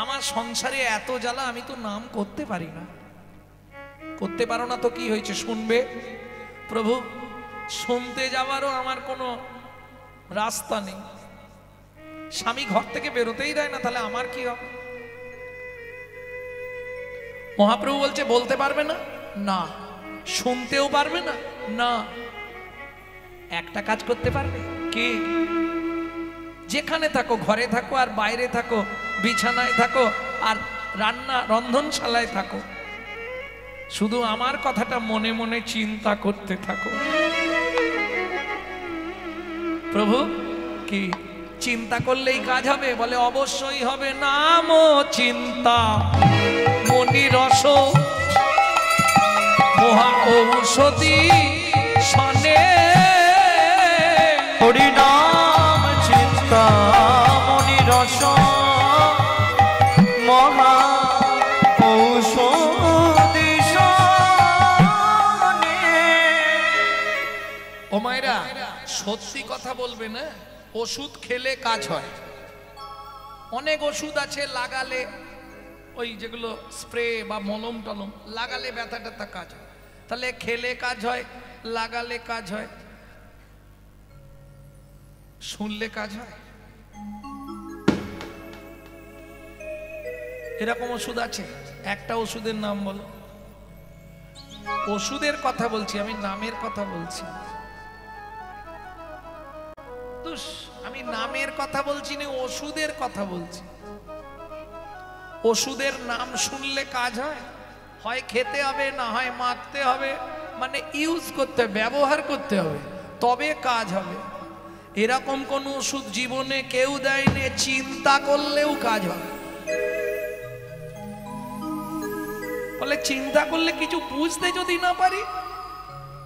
আমার সংসারে এত জ্বালা, আমি তো নাম করতে পারি না। করতে পারো না তো কি হয়েছে, শুনবে? প্রভু, শুনতে যাওয়ারও আমার কোনো রাস্তা নেই। স্বামী ঘর থেকে বেরোতেই দেয় না, তাহলে আমার কি হবে? মহাপ্রভু বলছে বলতে পারবে না, না। শুনতেও পারবে না, না। একটা কাজ করতে পারবে কি? যেখানে থাকো, ঘরে থাকো আর বাইরে থাকো, বিছানায় থাকো আর রন্ধনশালায় থাকো, শুধু আমার কথাটা মনে মনে চিন্তা করতে থাকো। প্রভু, কি চিন্তা করলেই কাজ হবে? বলে অবশ্যই হবে। নাম চিন্তা মনি রস মহা ঔষধি সনে। হরি নাম চিন্তা মনি রস মহা ঔষধি সনে। ও মায়েরা, সত্যি কথা বলবে না, ওষুধ খেলে কাজ হয়। অনেক ওষুধ আছে লাগালে, ওই যেগুলো স্প্রে বা মলম টলম লাগালে ব্যথা ট্যাথা কাজ হয়, তাহলে খেলে কাজ হয়, লাগালে কাজ হয়, শুনলে কাজ হয়। এরকম ওষুধ আছে? একটা ওষুধের নাম বলো। ওষুধের কথা বলছি আমি, নামের কথা বলছি। আমি নামের কথা বলছি না, ওষুধের কথা বলছি। ওষুধের নাম শুনলে কাজ হয়? হয় খেতে হবে, না হয় মাখতে হবে, মানে ইউজ করতে, ব্যবহার করতে হবে, তবে কাজ হবে। এরকম কোন ওষুধ জীবনে কেউ দেয়নি, চিন্তা করলেও কাজ হবে। বলে চিন্তা করলে কিছু বুঝতে যদি না পারি,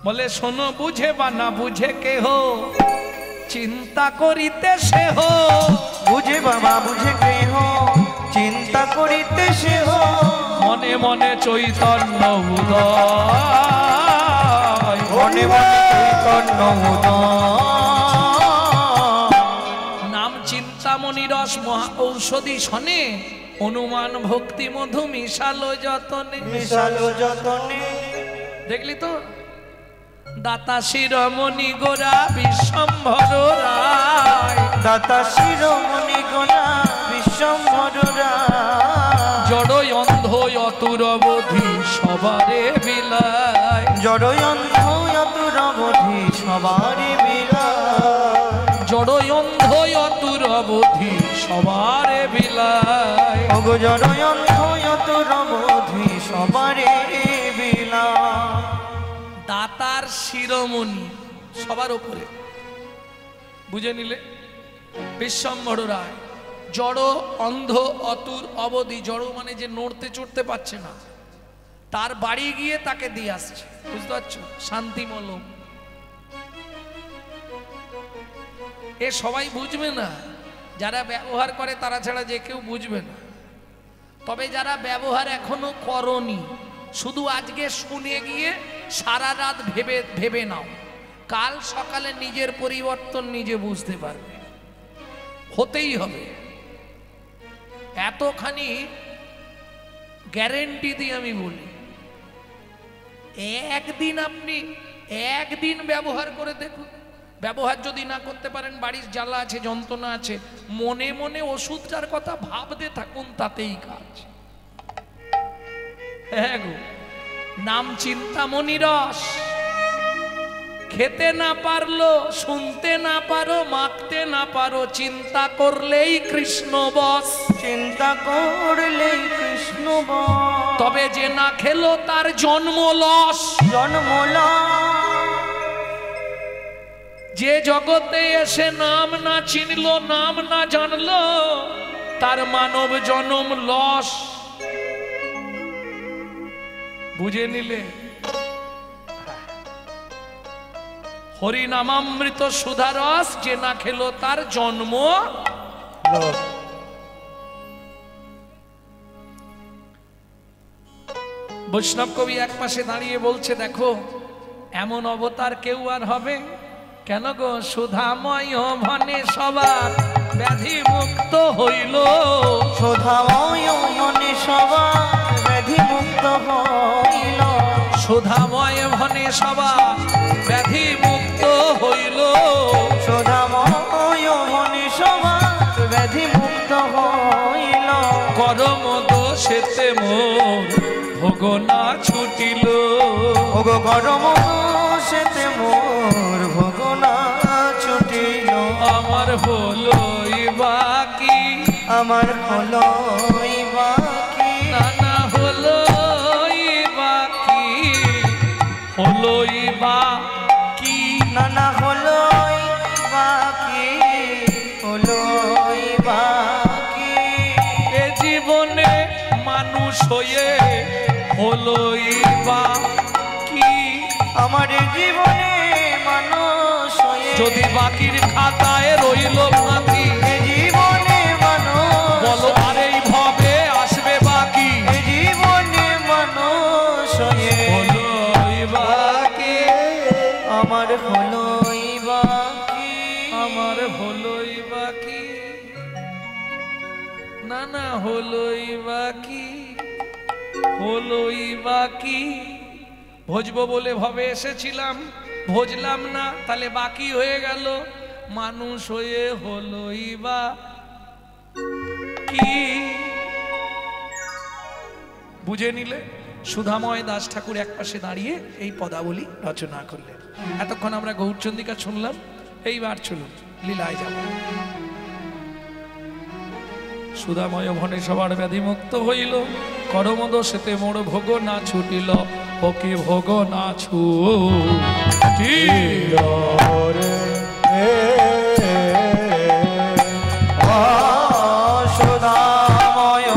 বলে শোনো, বুঝে বা না বুঝে কেহ চিন্তা করিতে সে হো। বুঝে বাবা বুঝে কেহ চিন্তা করিতে সে হো। মনে মনে চৈতন্য উদয়, মনে মনে চৈতন্য উদয়। নাম চিন্তামণি রস মহা ঔষধি শনে। অনুমান ভক্তি মধু মিশালো যতনে, মিশালো যতনে। দেখলি তো? দাতা শিরোমণি গোরা বিশ্বম্ভর রায়, দাতা শিরোমণি গোরা বিশ্বম্ভর রায়। জড়ই অন্ধ অতুর অবধি সবারে বিলায়, জড়ই অন্ধ অতুর অবধি সবারে বিলায়। জড়ই অন্ধ অতুর অবধি সবারে বিলায়। ওগো জড়ই অন্ধ অতুর অবধি সবারে বিলায়। দাতার শিরোমণি সবার উপরে, বুঝে নিলে? বিশ্বম্ভর রায়, জড় অন্ধ অতুর অবধি। জড় মানে যে নড়তে চড়তে পারছে না, তার বাড়ি গিয়ে তাকে দিয়ে আসছে, বুঝতে পারছো? শান্তিমলম। এ সবাই বুঝবে না, যারা ব্যবহার করে তারা ছাড়া যে কেউ বুঝবে না। তবে যারা ব্যবহার এখনো করনি, শুধু আজকে শুনে গিয়ে সারা রাত ভেবে ভেবে নাও, কাল সকালে নিজের পরিবর্তন নিজে বুঝতে পারবে। হতেই হবে, এতখানি গ্যারেন্টি দিয়ে আমি বলি। একদিন ব্যবহার করে দেখুন। ব্যবহার যদি না করতে পারেন, বাড়ির জ্বালা আছে, যন্ত্রণা আছে, মনে মনে ওষুধটার কথা ভাবতে থাকুন, তাতেই কাজ। হ্যাঁ গো, নাম চিন্তামণি রস। খেতে না পারলো, শুনতে না পারো, মাখতে না পারো, চিন্তা করলেই কৃষ্ণ বস। চিন্তা করলেই কৃষ্ণ বস। তবে যে না খেলো তার জন্ম লস। জন্ম লস। যে জগতে এসে নাম না চিনলো, নাম না জানলো, তার মানব জন্ম লস। বুঝে নিলে? হরি নামামৃত সুধারস, যে না খেলো তার জন্ম লস। বৈষ্ণব কবি এক পাশে দাঁড়িয়ে বলছে, দেখো এমন অবতার কেউ আর হবে কেন গো? সুধাময় ভনে সবার ব্যাধি মুক্ত হইল। সুধাময় হইল, সুধাময় ভনে সবা ব্যাধি মুক্ত হইল, সুধাময় ভনে সবা ব্যাধি মুক্ত হইল, করম দোষেতে মোর ভোগ না ছুটিল, ওগো গরম সেতে মোর ভোগ না ছুটিল, আমার হলোই বাকি, আমার হলোই বাকি, নানা হলোই বাকি, হলোই বাকি, নানা হলোই বাকি, হলোই বাকি, এ জীবনে মানুষ হয়ে হলোই বাকি, আমার জীবনে মানুষ হয়ে যদি বাকির খাতায় রইল বাকি, এ জীবনে মানুষ বলো আর এই ভবে আসবে বাকি, এ জীবনে মানুষ হয়ে হলোই বাকি, আমার হলোই বাকি, আমার হলোই বাকি, নানা হলোই বাকি, হলোই বাকি, ভজবো বলে ভবে এসেছিলাম, ভজলাম না, তাহলে বাকি হয়ে গেল, মানুষ হয়ে হলোই বাকি। বুঝে নিলে? সুধাময় দাস ঠাকুর একপাশে দাঁড়িয়ে এই পদাবলী রচনা করলেন। এতক্ষণ আমরা গৌরচন্দিকা শুনলাম, এইবার চলুন লীলায় যাব। সুধাময় ভনে সবার ব্যাধি মুক্ত হইল, করমদোষেতে মোর ভোগ না ছুটিল, ওকে ভোগ না ছুটিল। সুধাময়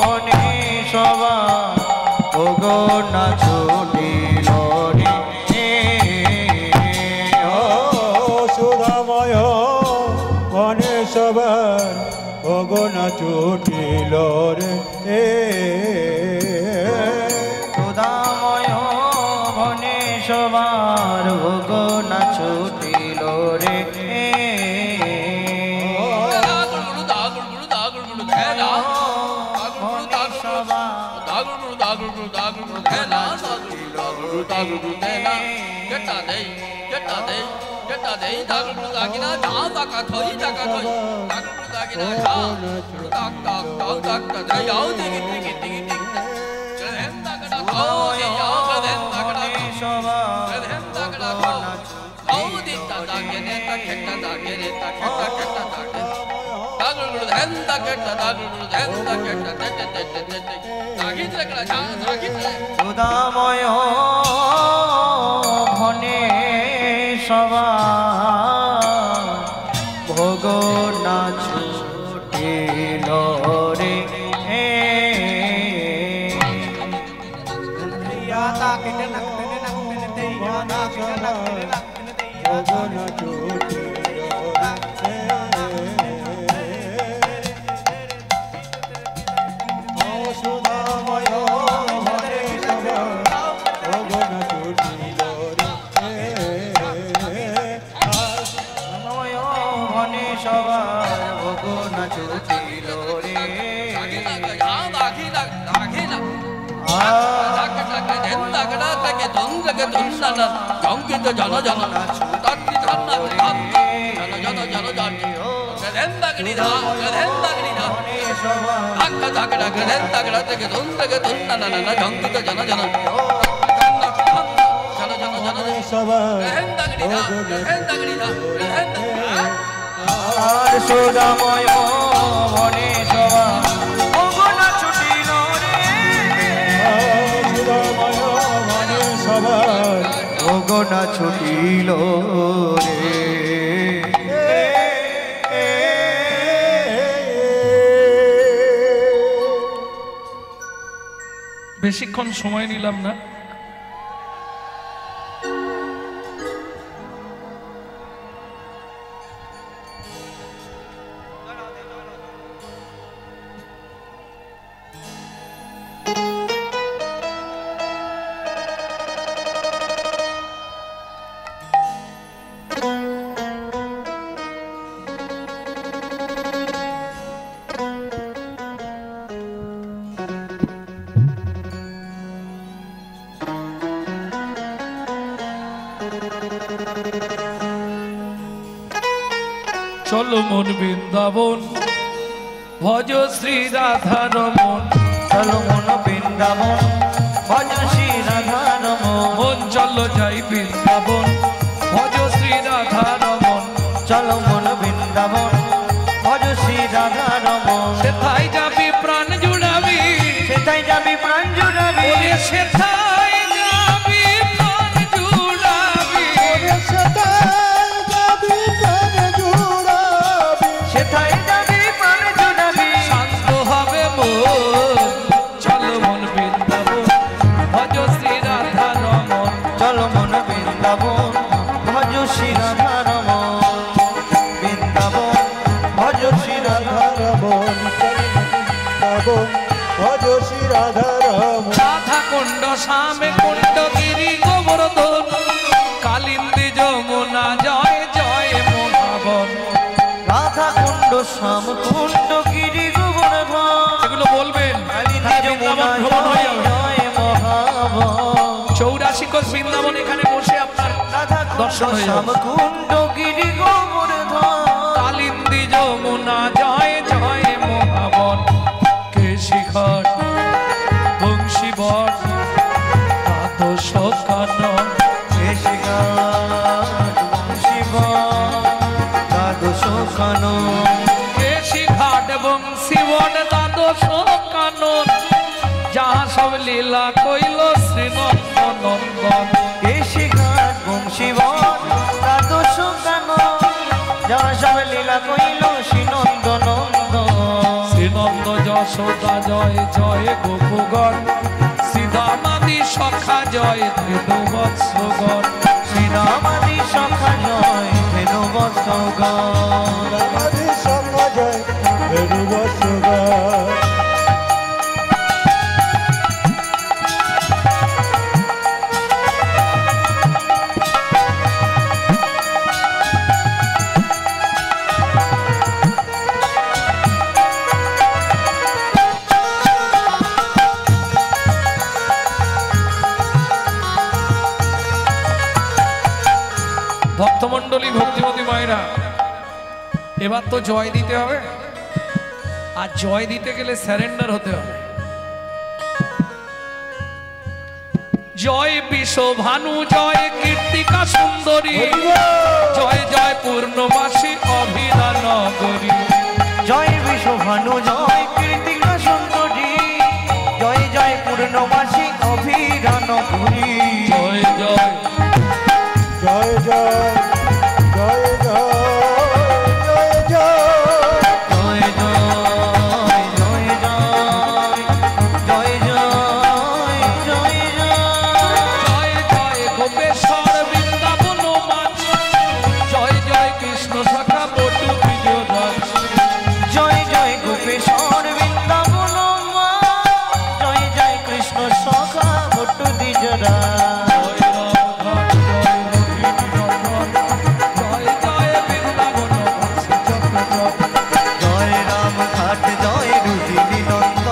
ভনে সবা ওগো না ছুটিল রে, সুধাময় মনে সবার ভগনা ছুটিল রে, সুধাময় ভনে সবার ভোগ না ছুটিল রে, সুধাময় ভনে সবার ভোগ না ছুটিল রে, ভগনা ছুটিল রে, সুধাময় মনে সবার ভগনা ছুটিল রে, সুধাময় ভনে সবার ভোগ না ছুটিল রে, জঙ্কিত জন জন তাত্তি ধান্না ধান জন জন জন গধেন্দাগনি ধা গধেন্দাগনি ধা ধাক্কা ধাক্কা গধেন্দাগড়া থেকে দুন্দকে দুন্না না না জঙ্কিত জন জন জন জন জন সবার গধেন্দাগনি ধা গধেন্দাগনি ধা আর সুধাময় ভনে সবার ভোগ না ছুটিল রে, সুধাময় মনে সবার ভোগ না ছুটিল রে, বেশিক্ষণ সময় নিলাম না, চলো মন বৃন্দাবন ভজ শ্রী রাধা রমন চলো মন বৃন্দাবন ভজ শ্রী রাধা রমন মন চলো যাই বৃন্দাবন ভজ শ্রী রাধা রমন চলো মন বৃন্দাবন ভজ শ্রী রাধা রমন সেথায় যাবি প্রাণ জুড়াবি সেটাই যাবি প্রাণ জুড়াবি ওরে সেথায় যাবি প্রাণ জুড়াবি সেটাই যাবি প্রাণ জুড়াবি শান্ত হবে মন চলো মন বৃন্দাবন ভজ শ্রী রাধা রমন চলো মন বৃন্দাবন ভজ শ্রী রাধা রমন বৃন্দাবন ভজ শ্রী রাধা রাধা কুণ্ড শ্যামে কুণ্ড গিরি গোবর্ধন কালিন্দী যমুনা জয় জয় মহাবন রাধা কুণ্ড শ্যাম কুণ্ড গিরি গোবর্ধন এগুলো বলবেন কালিন্দী যমুনা ভ্রমণ হয়ে যাবে। জয় মহাবন 84 কোষ বৃন্দাবন এখানে বসে আপনার রাধা দর্শন কুণ্ড হয়ে শ্যাম যাবে। কুণ্ড গিরি গোবর্ধন কালিন্দী যমুনা জয় জয় মহাবন কেশিঘাট বংশীবট দ্বাদশ কানন কেশিঘাট বংশীবট দ্বাদশ কানন যাহা সব লীলা কইল শ্রীনন্দনন্দন শ্রীনন্দ যশোদা জয় জয় গোপগণ শ্রীদামাদি সখা জয় ধৃতবৎসগণ শ্রীরামাদি সখা জয় ভক্তমণ্ডলী ভক্তিমতী মায়েরা এবার তো জয় দিতে হবে আর জয় দিতে গেলে স্যারেন্ডার হতে হবে জয় বিশ্বভানু জয় কীর্তিকা সুন্দরী জয় জয় পূর্ণমাসী অভিরা নগরী জয় বিশ্বভানু জয় কীর্তিকা সুন্দরী জয় জয় পূর্ণমাসী অভিরান পুরী জয় জয় জয় জয় গোপেশ্বর বৃন্দাবন মাছ জয় জয় কৃষ্ণ সখা বটু বিজয় জয় জয় গোপেশ্বর বৃন্দাবন মা জয় জয় কৃষ্ণ সখা ভট্টু দ্বিজরা জয় রাম ঘাট জয় রুদিনী নন্দ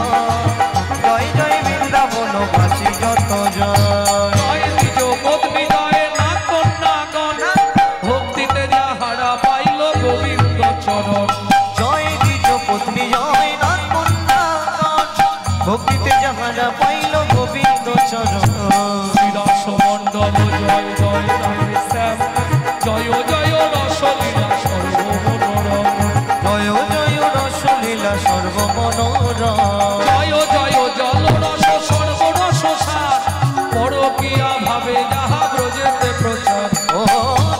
জয় জয় বৃন্দাবন বাসী যত জয় ভক্তিতে যাহারা পাইল গোবিন্দ চরণ জয় দ্বিজ পত্নী জয় নাথ বৃন্দাবন ভক্তিতে যাহারা পাইল গোবিন্দ চরণ শ্রীরাস মণ্ডল জয় জয় রাধে শ্যাম জয় জয় রসলীলা সর্বমনোরম জয় জয় রসলীলা সর্বমনোরম জয় জয় জল রস সর্বরস সার পরকিয়া ভাবে যাহা ব্রজেতে প্রচার ও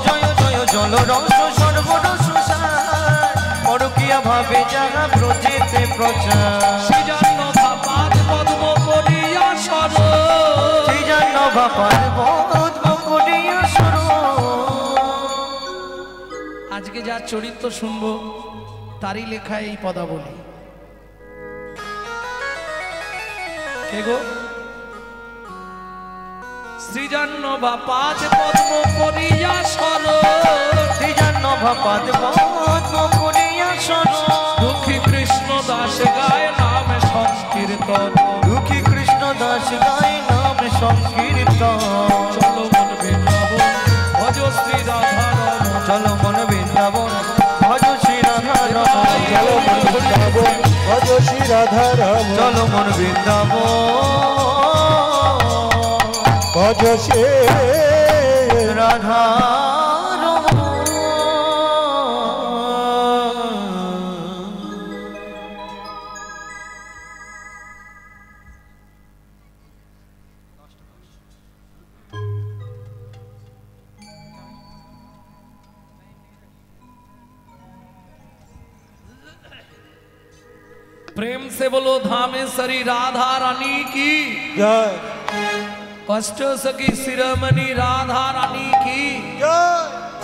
জয় জয় জল রস সর্বরস সার পরকীয়া ভাবে যাহা ব্রজেতে প্রচার শ্রীজান্ন ভাপাদ পদ্ম করিয়া সর শ্রীজান্ন বাপার পদ্ম করিয়া সর আজকে যার চরিত্র শুনবো তারই লেখা এই পদাবলী কে গো শ্রীজান্ন বাপাদ পদ্ম করিয়া সর শ্রীজান্ন বাপার পদ্ম করিয়া সর দুঃখী কৃষ্ণ দাস গায় নাম সংকীর্তন দুঃখী কৃষ্ণ দাস গায় নাম সংকীর্তন চলো মন বৃন্দাবন ভজ শ্রী রাধা রমন চলো মন বৃন্দাবন ভজ শ্রী শ্রী রাধা রাম চলো মন বৃন্দাবন ভজ শ্রী রাধা प्रेम से बोलो धामेश्वरी राधा रानी की জয় अष्ट सखी शिरोमणि राधा रानी की জয়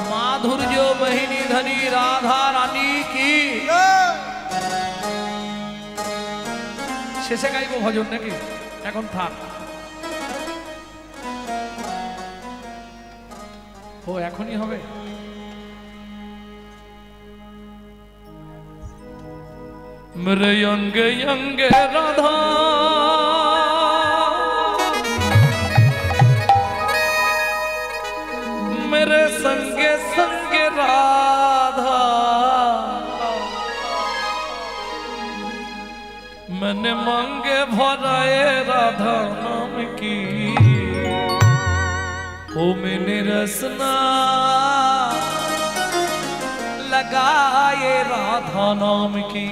माधुर्य महिनी धनी राधा रानी की শেষে গাইবো ভজন নাকি এখন থাক ও এখনই হবে मेरे अंग अंग राधा मेरे संगे संगे राधा मैंने मांगे भराए राधा नाम की ओ मैंने रसना लगाए राधा नाम की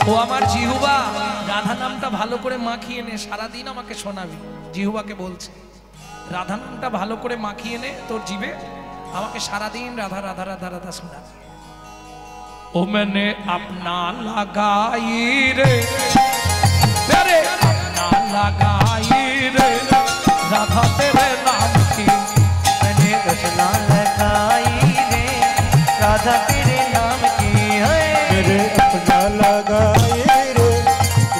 ও আমার জিহুবা রাধা নামটা ভালো করে মাখিয়ে নে সারাদিন আমাকে শোনাবি জিহুবাকে বলছে রাধা নামটা ভালো করে মাখিয়ে নে তোর জিভে আমাকে সারাদিন রাধা রাধা রাধা রাধা শোনাবি ও मैंने अपना लगाई रे तेरे अपना लगाई रे राधा तेरे नाम की मैंने रचना लगाई रे राधा तेरे नाम की है मेरे अपना लगाए रे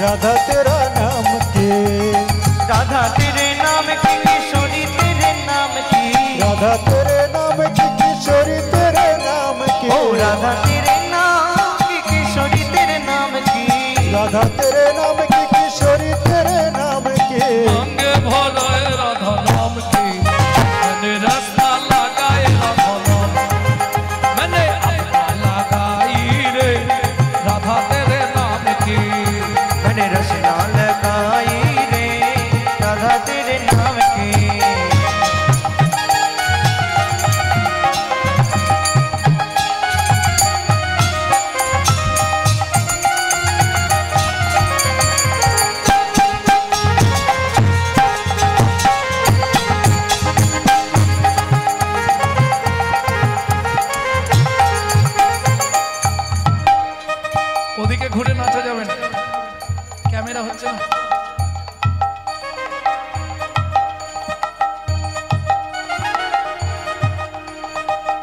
राधा तेरा नाम के राधा तेरे नाम की किशोरी तेरे नाम की राधा तेरे नाम की किशोरी तेरे नाम के ओ राधा तेरे नाम की किशोरी तेरे नाम की राधा तेरे नाम की किशोरी तेरे नाम के अंग भराए राधा नाम की मैंने रसना लगाए राधा नाम मैंने अपना लगाई रे राधा तेरे नाम की मैंने रचना लगाई रे राधा तेरे नाम की ওদিকে ঘুরে নাচা যাবে না ক্যামেরা হচ্ছে না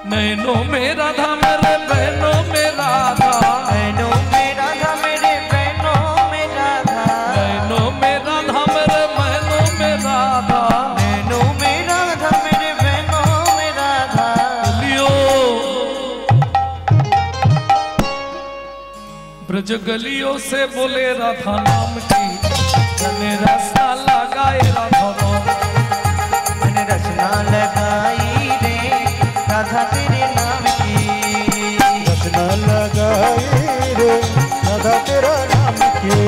नैनों में राधा मेरे बहनों में राधा बहनों में राधा मेरे बहनों में राधा नैनों में राधा मेरे बहनों में राधा बहनों में राधा मेरे बहनों में राधा लियो ब्रज गलियों से बोले राधा नाम की मैंने रास्ता लगाए राधा नाम मैंने रचना लगाई रे राधा तेरे नाम की रचना लगाए रे राधा तेरा नाम के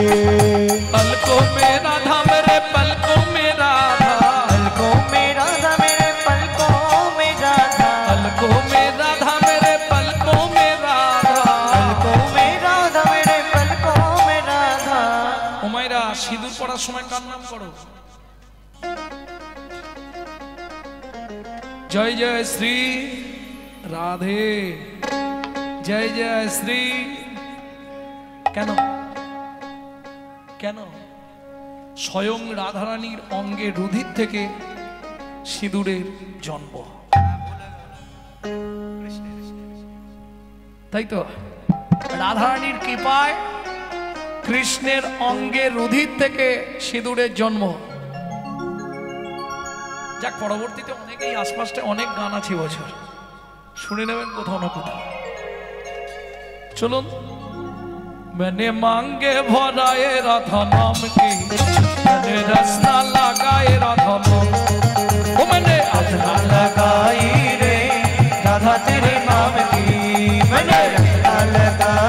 पलकों में राधा मेरे पलकों में राधा पलकों में राधा मेरे पलकों में राधा पलकों में राधा मेरे पलकों में राधा पलकों में राधा मेरे पलकों में राधा उमायरा সিঁদুর পড়ার সময় কার নাম করো जय जय श्री राधे जय जय श्री কেন কেন স্বয়ং রাধারানীর অঙ্গে রুধির থেকে সিঁদুরের জন্ম তাই তো রাধারানীর কৃপায় কৃষ্ণের অঙ্গে রুধির থেকে সিঁদুরের জন্ম যাক পরবর্তীতে অনেকেই আশপাশে অনেক গান আছে বছর শুনে নেবেন কোথাও না কোথাও চলুন मैंने मांगे भराए राधा नाम की मैंने रसना लगाए राधा नाम वो मैंने रचना लगाई रे राधा तेरे नाम की मैंने रचना लगाई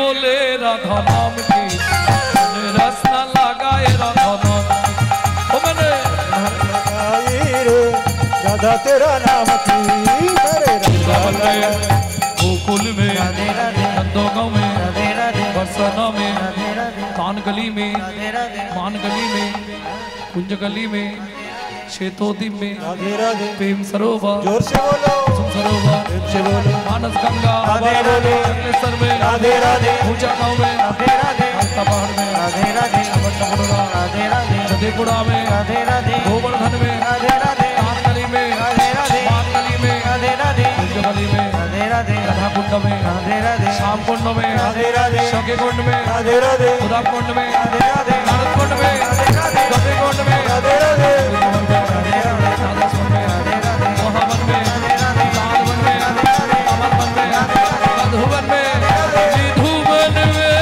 होले राधा नाम की रस न लगाए राधा नाम की ओ मैंने लगाई रे राधा तेरा नाम की मेरे वृंदावन में गोकुल में राधे राधे नंदोगांव में राधे राधे बरसाना में राधे राधे कान गली में राधे राधे मान गली में कुंज गली में शेतोदी में राधे राधे प्रेम सरोवर जोर से बोलो कुसुम सरोवर प्रेम से बोलो मानस गंगा राधे राधे जगलेश्वर में राधे राधे पूजा गांव में राधे राधे कालका पहाड़ में राधे राधे बड़ौदा राधे राधे जदेपुरा में राधे राधे गोवर्धन में राधे राधे कान गली में राधे राधे मान गली में राधे राधे कुंज गली में राधे राधे राधा कुंड में राधे राधे श्याम कुंड में राधे राधे शके कुंड में राधे राधे उदा कुंड में राधे राधे नारद कुंड में राधे राधे गदे कुंड में राधे राधे राधे राधे राधास्वन में राधे राधे मोहवन में राधे राधे लालवन में कमलवन में मधुवन में विधुवन में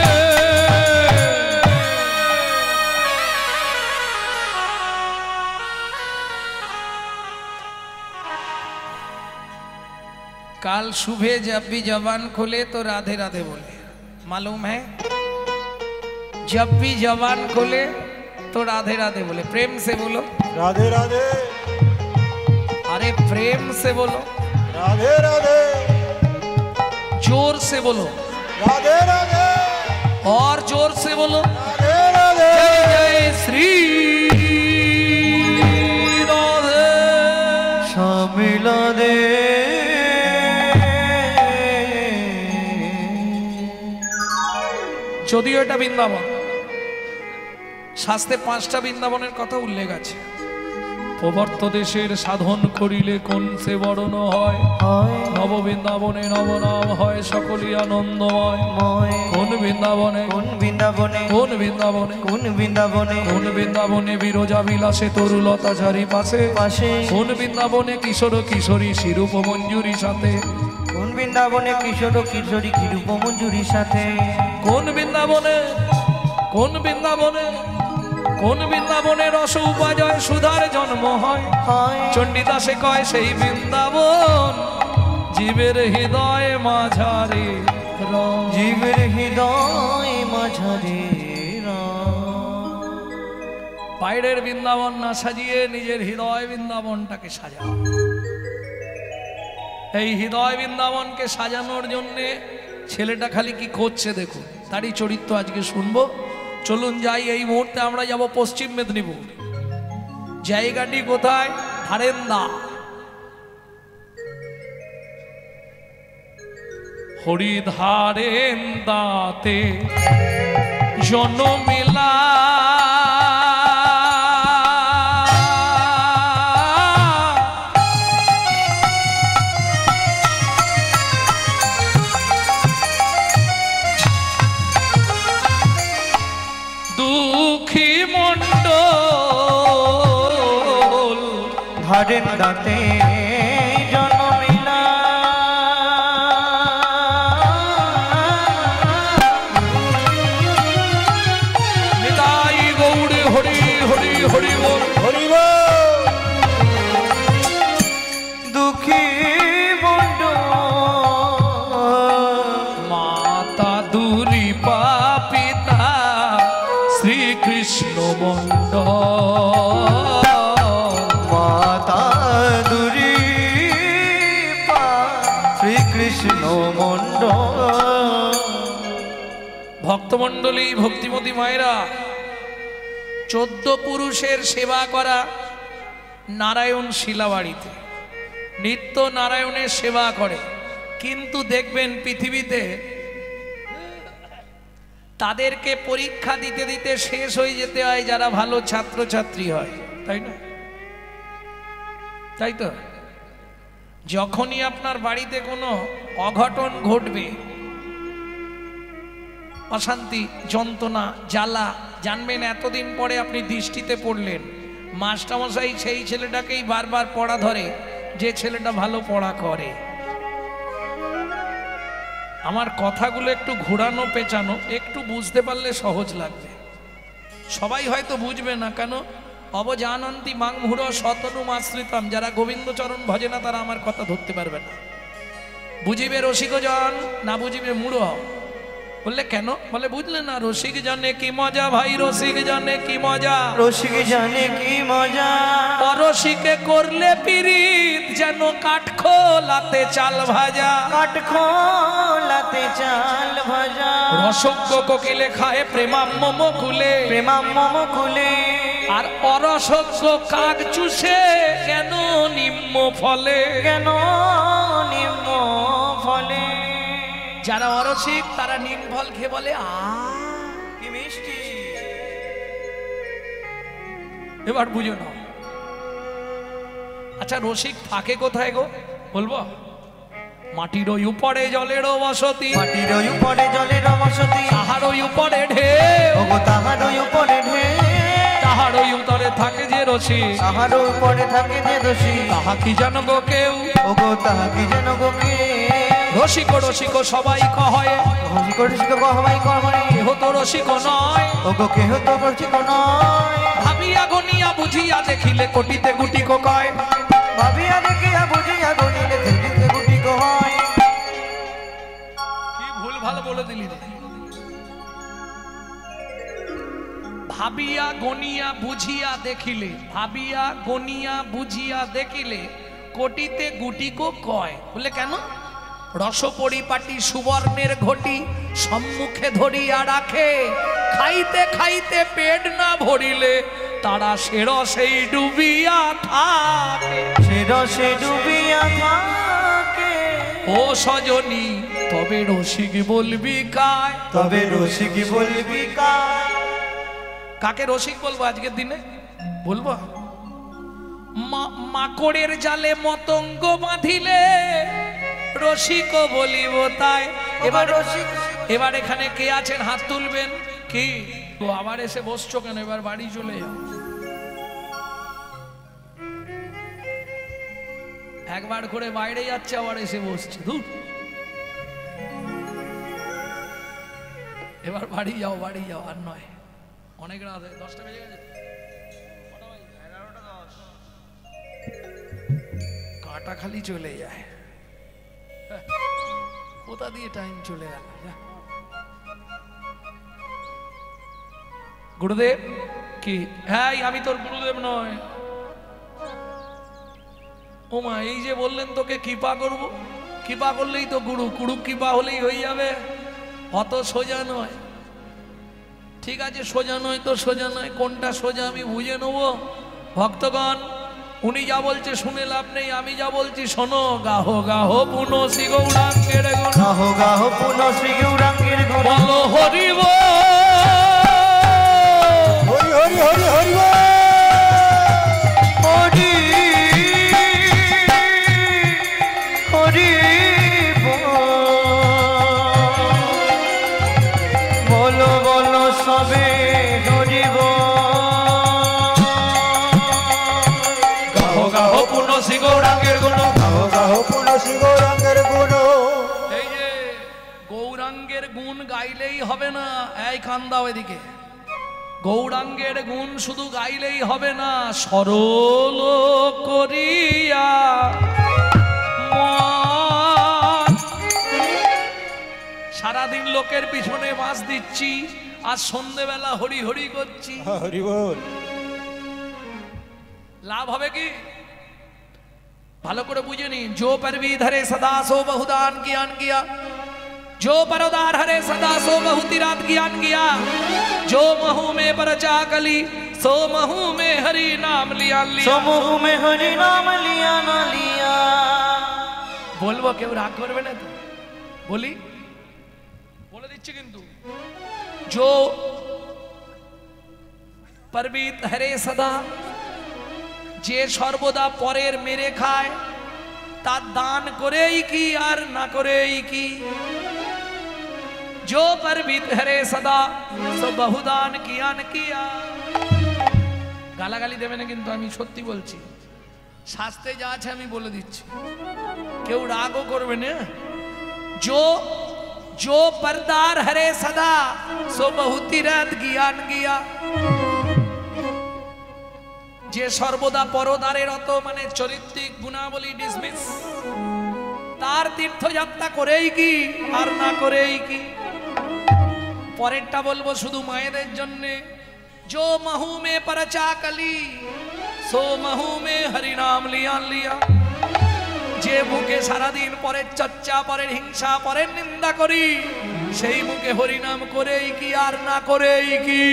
काल सुबह जब भी जवान खोले तो राधे राधे बोले, मालूम है? जब भी जवान खोले तो राधे राधे बोले। प्रेम से बोलो, राधे राधे अरे प्रेम से बोलो, राधे राधे जोर से बोलो, राधे राधे और जोर से बोलो। राधे राधे जय जय श्री राधे। शामिला दे যদিও এটা বৃন্দাবন, শাস্ত্রে 5টা বৃন্দাবনের কথা উল্লেখ আছে। প্রবর্ত দেশের সাধন করিলে কোন সে বরণ হয়, নব বৃন্দাবনে নবনাম হয় সকলই আনন্দময়। কোন বৃন্দাবনে কোন বৃন্দাবনে কোন বৃন্দাবনে কোন বৃন্দাবনে কোন বৃন্দাবনে বিরজা বিলাসে তরুলতা ঝারি পাশে পাশে কোন বৃন্দাবনে কিশোর কিশোরী শিরূপ মঞ্জুরি সাথে কোন বৃন্দাবনে কিশোর কিশোরী কিরূপ মঞ্জুরির সাথে কোন বৃন্দাবনে কোন বৃন্দাবনে কোন বৃন্দাবনে রস উপাজয় সুধার জন্ম হয়। চণ্ডীদাসে কয় সেই বৃন্দাবন জীবের হৃদয় মাঝারে জীবের হৃদয় মাঝারে বাইরের বৃন্দাবন না সাজিয়ে নিজের হৃদয় বৃন্দাবনটাকে সাজাও। এই হৃদয় বৃন্দাবনকে সাজানোর জন্যে ছেলেটা খালি কি করছে দেখুন, তারই চরিত্র আজকে শুনবো। চলুন যাই, এই মুহূর্তে আমরা যাব পশ্চিম মেদিনীপুর। জায়গাটি কোথায়? হারেন্দা। হরিধারেন্দাতে জনমেলা হারেন্দাতে জনমিলা নিতাই গৌড়ে হরি হরি হরি বল হরি বল। দুঃখী বন্ড মাতা দুরি পাপিতা শ্রীকৃষ্ণ মন্ডল মাতা দুরি শ্রীকৃষ্ণ মন্ড ভক্তমণ্ডলী ভক্তিমতী মায়েরা, 14 পুরুষের সেবা করা নারায়ণ শিলাবাড়িতে নিত্য নারায়ণের সেবা করে। কিন্তু দেখবেন পৃথিবীতে তাদেরকে পরীক্ষা দিতে দিতে শেষ হয়ে যেতে হয় যারা ভালো ছাত্রছাত্রী হয়, তাই না? তাই তো? যখনই আপনার বাড়িতে কোনো অঘটন ঘটবে, অশান্তি যন্ত্রণা জ্বালা, জানবেন এতদিন পরে আপনি দৃষ্টিতে পড়লেন, মাস্টারমশাই সেই ছেলেটাকেই বারবার পড়া ধরে যে ছেলেটা ভালো পড়া করে। আমার কথাগুলো একটু ঘোরানো পেঁচানো, একটু বুঝতে পারলে সহজ লাগবে। সবাই হয়তো বুঝবে না, কেন? অবজানন্তি মাংমুঢ় শতনুম আশ্রিতম, যারা গোবিন্দচরণ ভজে না তারা আমার কথা ধরতে পারবে না। বুঝিবে রসিকজন, না বুঝিবে মূঢ়। বললে কেন? বলে বুঝলে না, রসিক জানে কি মজা ভাই, রসিক জানে কি মজা, রসিক জানে কি মজা, অরসিকে করলে পিরিত যেন কাঠখোলাতে চাল ভাজা, কাঠখোলাতে চাল ভাজা, রসজ্ঞ কোকিলে খায় প্রেমাম্ম মুকুলে, প্রেমাম্ম মুকুলে, আর অরসজ্ঞ কাক চুষে কেন নিম্ন ফলে, কেন নিম্ন ফলে। যারা অরসিক তারা নিম ফল খেয়ে বলে আ কি মিষ্টি। এবার বুঝো না। আচ্ছা রসিক থাকে কোথায় গো? বলবো, মাটির ওই উপরে জলেরও বসতি, মাটির ওই উপরে জলের বসতি, তাহার ওই উপরে ঢেউ, ওগো তাহার ওই উপরে ঢেউ, তাহার ওই উতরে থাকে যে রসিক, তাহার উপরে থাকে যে দোষী, তাহা কি জানো গো কেউ? ওগো তাহা কি যেন গো কে। রসিক রসিক সবাই কহে, রসিক রসিক কহবাই কহবাই, কেহ তো রসিক নয়, ওগো কেহ তো রসিক নয়। ভাবিয়া গনিয়া বুঝিয়া দেখিলে কোটিতে গুটি কয়, ভাবিয়া দেখিয়া বুঝিয়া গনিলে কোটিতে গুটি কয়। কি ভুল ভাল বলে দিলি রে। ভাবিয়া গনিয়া বুঝিয়া দেখিলে, ভাবিয়া গনিয়া বুঝিয়া দেখিলে কোটিতে গুটি কয়। বলে কেন? রস পরিপাটি সুবর্ণের ঘটি সম্মুখে ধরিয়া রাখে, খাইতে খাইতে পেট না ভরিলে তারা সে রসেই ডুবিয়া থাকে, সে রসে ডুবিয়া থাকে। ও সজনী তবে রসিক বলবি কায়, তবে রসিক বলবি কায়। কাকে রসিক বলবো আজকের দিনে? বলবো মাকড়ের জালে মতঙ্গ বাঁধিলে রসিক বলিব তাই। এবার রসিক, এবার এখানে কে আছেন হাত তুলবেন? কি তো আবার এসে বসছো কেন? এবার বাড়ি চলে যাও। একবার করে বাইরে যাচ্ছে আবার এসে বসছে, ধুর। এবার বাড়ি যাও, বাড়ি যাও, আর নয়। অনেক রাত, 10টা বেজে গেছে, কাটা খালি চলে যায়, কোথা দিয়ে টাইম চলে গেল। গুরুদেব কি? হ্যাঁ আমি তোর গুরুদেব নয়। ও মা, এই যে বললেন তোকে কৃপা করব, কৃপা করলেই তো গুরু, গুরু কৃপা হলেই হয়ে যাবে, অত সোজা নয়। ঠিক আছে, সোজা নয় তো সোজা নয়, কোনটা সোজা আমি বুঝে নেব। ভক্তগণ, উনি যা বলছে শুনে লাভ নেই, আমি যা বলছি শোনো। গাহো গাহো পুনো শ্রী গৌরাঙ্গের গুণ, গাহো গাহো পুনো শ্রী গৌরাঙ্গের গুণ, বলো হরি বল, হরি হরি হরি হরি বল। হরি হরি বলো বলো সবে হরি গাহো গাহো পুনো শ্রী গৌরাঙ্গের গুণ, গাহো গাহো পুনো শ্রী গৌরাঙ্গের গুণ। এই যে গৌরাঙ্গের গুণ গাইলেই হবে না, এই কান দাও এদিকে। গৌরাঙ্গের গুণ শুধু গাইলেই হবে না, সরল করিয়া মন। সারাদিন লোকের পিছনে বাঁশ দিচ্ছি, আর সন্ধ্যেবেলা হরি হরি করছি, হরি বল। লাভ হবে কি? ভালো করে বুঝে নি। जो परवीध हरे सदा सो बहुदान ज्ञान किया, जो परोदार हरे सदा सो बहुतिरात ज्ञान किया, जो महू में परचा कली सो महू में हरि नाम लिया लिया। সমূহ মে হরি নাম লিয়া না লিয়া। বলবো, কেউ রাগ করবে না তো? বলি, বলে দিচ্ছি কিন্তু। जो परवीत हरे सदा, যে সর্বদা পরের মেরে খায়, তার দান করেই কি আর না করেই কি। जो परवीत हरे सदा सो बहुदान कियान किया। গালাগালি দেবে না কিন্তু, আমি সত্যি বলছি, শাস্তে যা আছে আমি বলে দিচ্ছি, কেউ রাগও করবে না। जो जो परदार हरे सदा सो बहुतिरत ज्ञान किया। যে সর্বদা পরদারের অত মানে চরিত্রিক গুণাবলী ডিসমিস, তার তীর্থযাত্রা করেই কি আর না করেই কি। পরেরটা বলবো শুধু মায়েদের জন্যে। जो महू में परचा कली सो महू में हरि नाम लिया लिया। যে মুখে সারাদিন পরের চর্চা, পরের হিংসা, পরের নিন্দা করি, সেই মুখে হরিনাম করেই কি আর না করেই কি।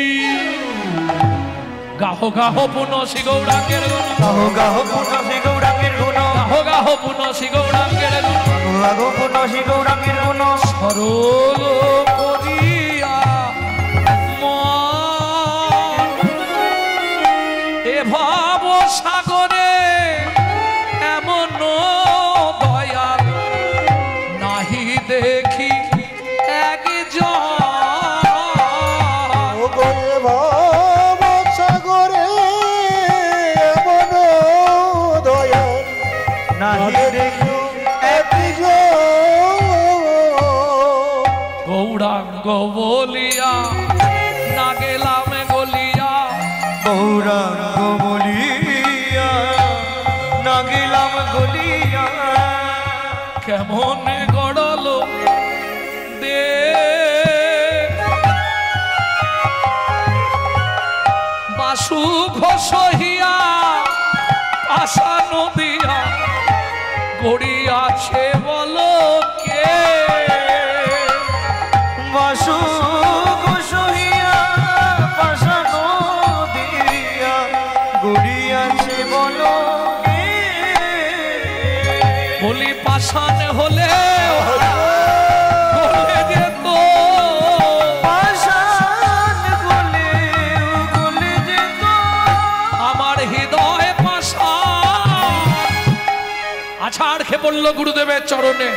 গাহো গাহো পুনসি গৌরাঙ্গের গুণ, গাহো গাহো পুনসি গৌরাঙ্গের গুণ, গাহো গাহো পুনসি গৌরাঙ্গের গুণ, গাহো পুনসি গৌরাঙ্গের গুণ। সরল করিয়া এ ভাব সাগরে এমন দয়াল নাহি দেখি একজন। সাগরে এমন দয়াল নাহি দেখি গৌরাঙ্গ বলিয়া না গেলাম গলিয়া, গৌরাঙ্গ বলিয়া না গেলাম গলিয়া। কেমন গড়ল দে বাসু ঘোষহিয়া আশা নদিয়া গড়িয়াছে বলো কে। বাসু ঘোষহিয়া আশা নদিয়া গড়িয়াছে বলো কে। বলি পাষাণ হলে গলে যেত, পাষাণ গলে গলে যেত। আমার হৃদয় পাষাণ। আছাড় খেয়ে পড়ল গুরুদেবের চরণে।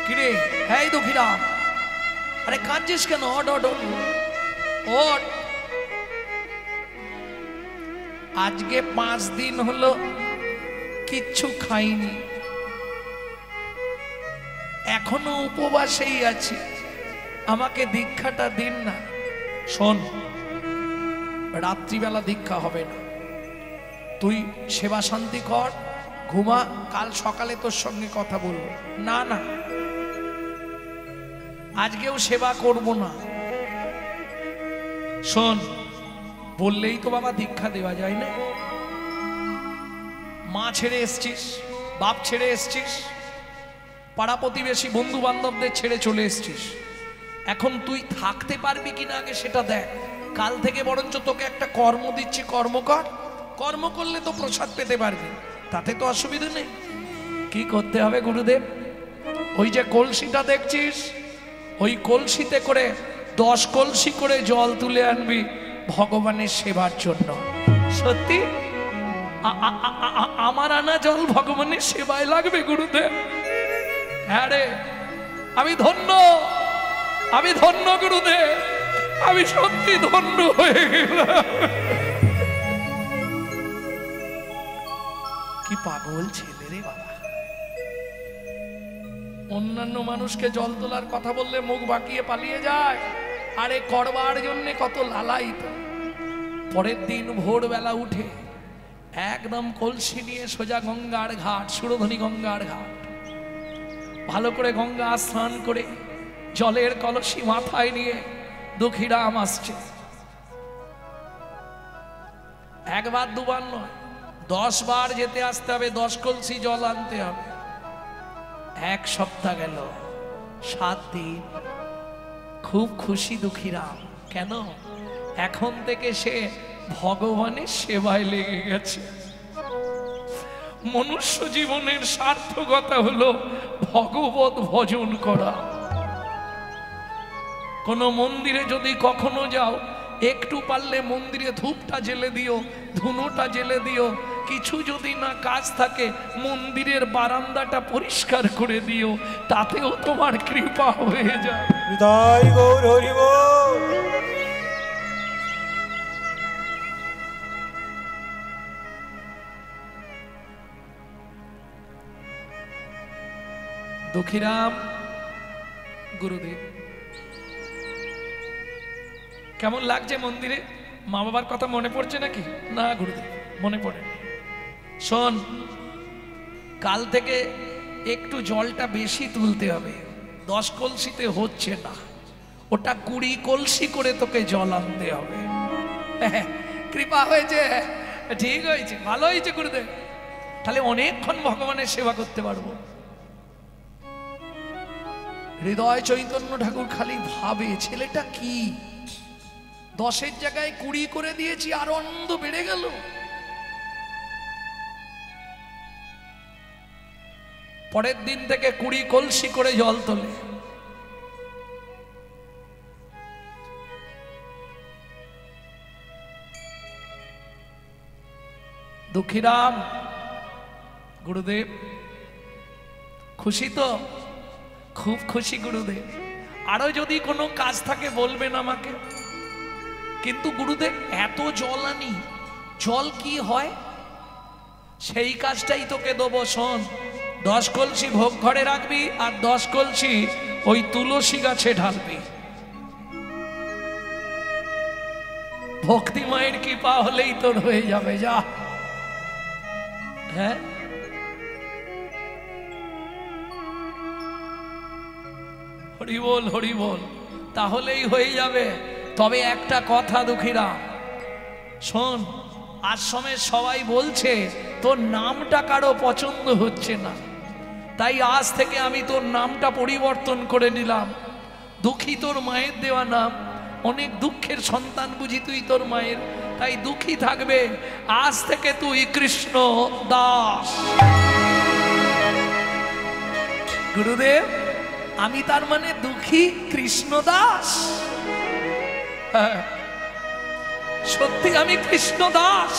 কিরে এই দুঃখীরাম, আরে কাঁদছিস কেন? ওঠ ওঠ ওঠ। আজকে 5 দিন হলো কিচ্ছু খাইনি, এখনো উপবাসেই আছি, আমাকে দীক্ষাটা দিন না। শোন, রাত্রিবেলা দীক্ষা হবে না, তুই সেবা শান্তি কর, ঘুমা, কাল সকালে তোর সঙ্গে কথা বলবো। না না, আজকেও সেবা করব না। শোন, বললেই তো বাবা দীক্ষা দেওয়া যায় না। মা ছেড়ে এসছিস, বাপ ছেড়ে এসছিস, পাড়া প্রতিবেশী বন্ধু বান্ধবদের ছেড়ে চলে এসছিস, এখন তুই থাকতে পারবি কিনা আগে সেটা দেখ। কাল থেকে বরঞ্চ তোকে একটা কর্ম দিচ্ছি, কর্ম কর। কর্ম করলে তো প্রসাদ পেতে পারবি, তাতে তো অসুবিধা নেই। কি করতে হবে গুরুদেব? ওই যে কলসিটা দেখছিস, ওই কলসিতে করে 10 কলসি করে জল তুলে আনবি ভগবানের সেবার জন্য। সত্যি আমার আনা জল ভগবানের সেবায় লাগবে গুরুদেব। হ্যাঁ রে, আমি ধন্য, আমি ধন্য গুরুদেব, আমি সত্যি ধন্য হয়ে গেলাম। কি পাগল ছেলে রে বাবা! অন্যান্য মানুষকে জল তোলার কথা বললে মুখ বাঁকিয়ে পালিয়ে যায়, আরে করবার জন্যে কত লালায়িত। পরের দিন ভোরবেলা উঠে একদম কলসি নিয়ে সোজা গঙ্গার ঘাট, সুরধনী গঙ্গার ঘাট, ভালো করে গঙ্গা স্নান করে জলের কলসি মাথায় নিয়ে দুঃখীরাম আসছে। একবার দুবার নয়, 10 বার যেতে আসতে হবে, 10 কলসি জল আনতে হবে। 1 সপ্তাহ গেল, 7 দিন। খুব খুশি দুঃখীরাম। কেন? এখন থেকে সে ভগবানের সেবায় লেগে গেছে। মনুষ্য জীবনের সার্থকতা হলো ভগবত ভজন করা। কোন মন্দিরে যদি কখনো যাও, একটু পারলে মন্দিরে ধূপটা জেলে দিও, ধুনোটা জেলে দিও। কিছু যদি না কাজ থাকে, মন্দিরের বারান্দাটা পরিষ্কার করে দিও, তাতেও তোমার কৃপা হয়ে যায়। হৃদয় গৌর হরি বল। দুঃখীরাম গুরুদেব, কেমন লাগছে মন্দিরে? মা বাবার কথা মনে পড়ছে নাকি? না গুরুদেব, মনে পড়ে। শোন, কাল থেকে একটু জলটা বেশি তুলতে হবে, 10 কলসিতে হচ্ছে না, ওটা 20 কলসি করে তোকে জল আনতে হবে। কৃপা হয়েছে, ঠিক হয়েছে, ভালো হয়েছে গুরুদেব, তাহলে অনেকক্ষণ ভগবানের সেবা করতে পারবো। হৃদয় চৈতন্য ঠাকুর খালি ভাবে ছেলেটা কি 10-এর জায়গায় 20 করে দিয়েছি, আর আনন্দ বেড়ে গেল। পরের দিন থেকে 20 কলসি করে জল তোলে। দুঃখীরাম, গুরুদেব খুশি তো? খুব খুশি গুরুদেব, আরো যদি কোনো কাজ থাকে বলবেন আমাকে। কিন্তু গুরুদেব এত জল আনি, জল কি হয়? সেই কাজটাই তোকে দেবো, শোন। 10 কলসি ভোগ ঘরে রাখবি, আর 10 কলসি ওই তুলসী গাছে ঢালবি। ভক্তি মায়ের কৃপা হলেই তোর হয়ে যাবে, যা। হ্যাঁ, হরি বল, হরি বল, তাহলেই হয়ে যাবে। তবে একটা কথা দুঃখীরা শোন, আশ্রমের সবাই বলছে তোর নামটা কারো পছন্দ হচ্ছে না, তাই আজ থেকে আমি তোর নামটা পরিবর্তন করে নিলাম। দুঃখী তোর মায়ের দেওয়া নাম, অনেক দুঃখের সন্তান বুঝি তুই তোর মায়ের, তাই দুঃখী থাকবে। আজ থেকে তুই কৃষ্ণ দাস। গুরুদেব, আমি তার মানে দুঃখী কৃষ্ণ দাস? হ্যাঁ, সত্যি আমি কৃষ্ণ দাস।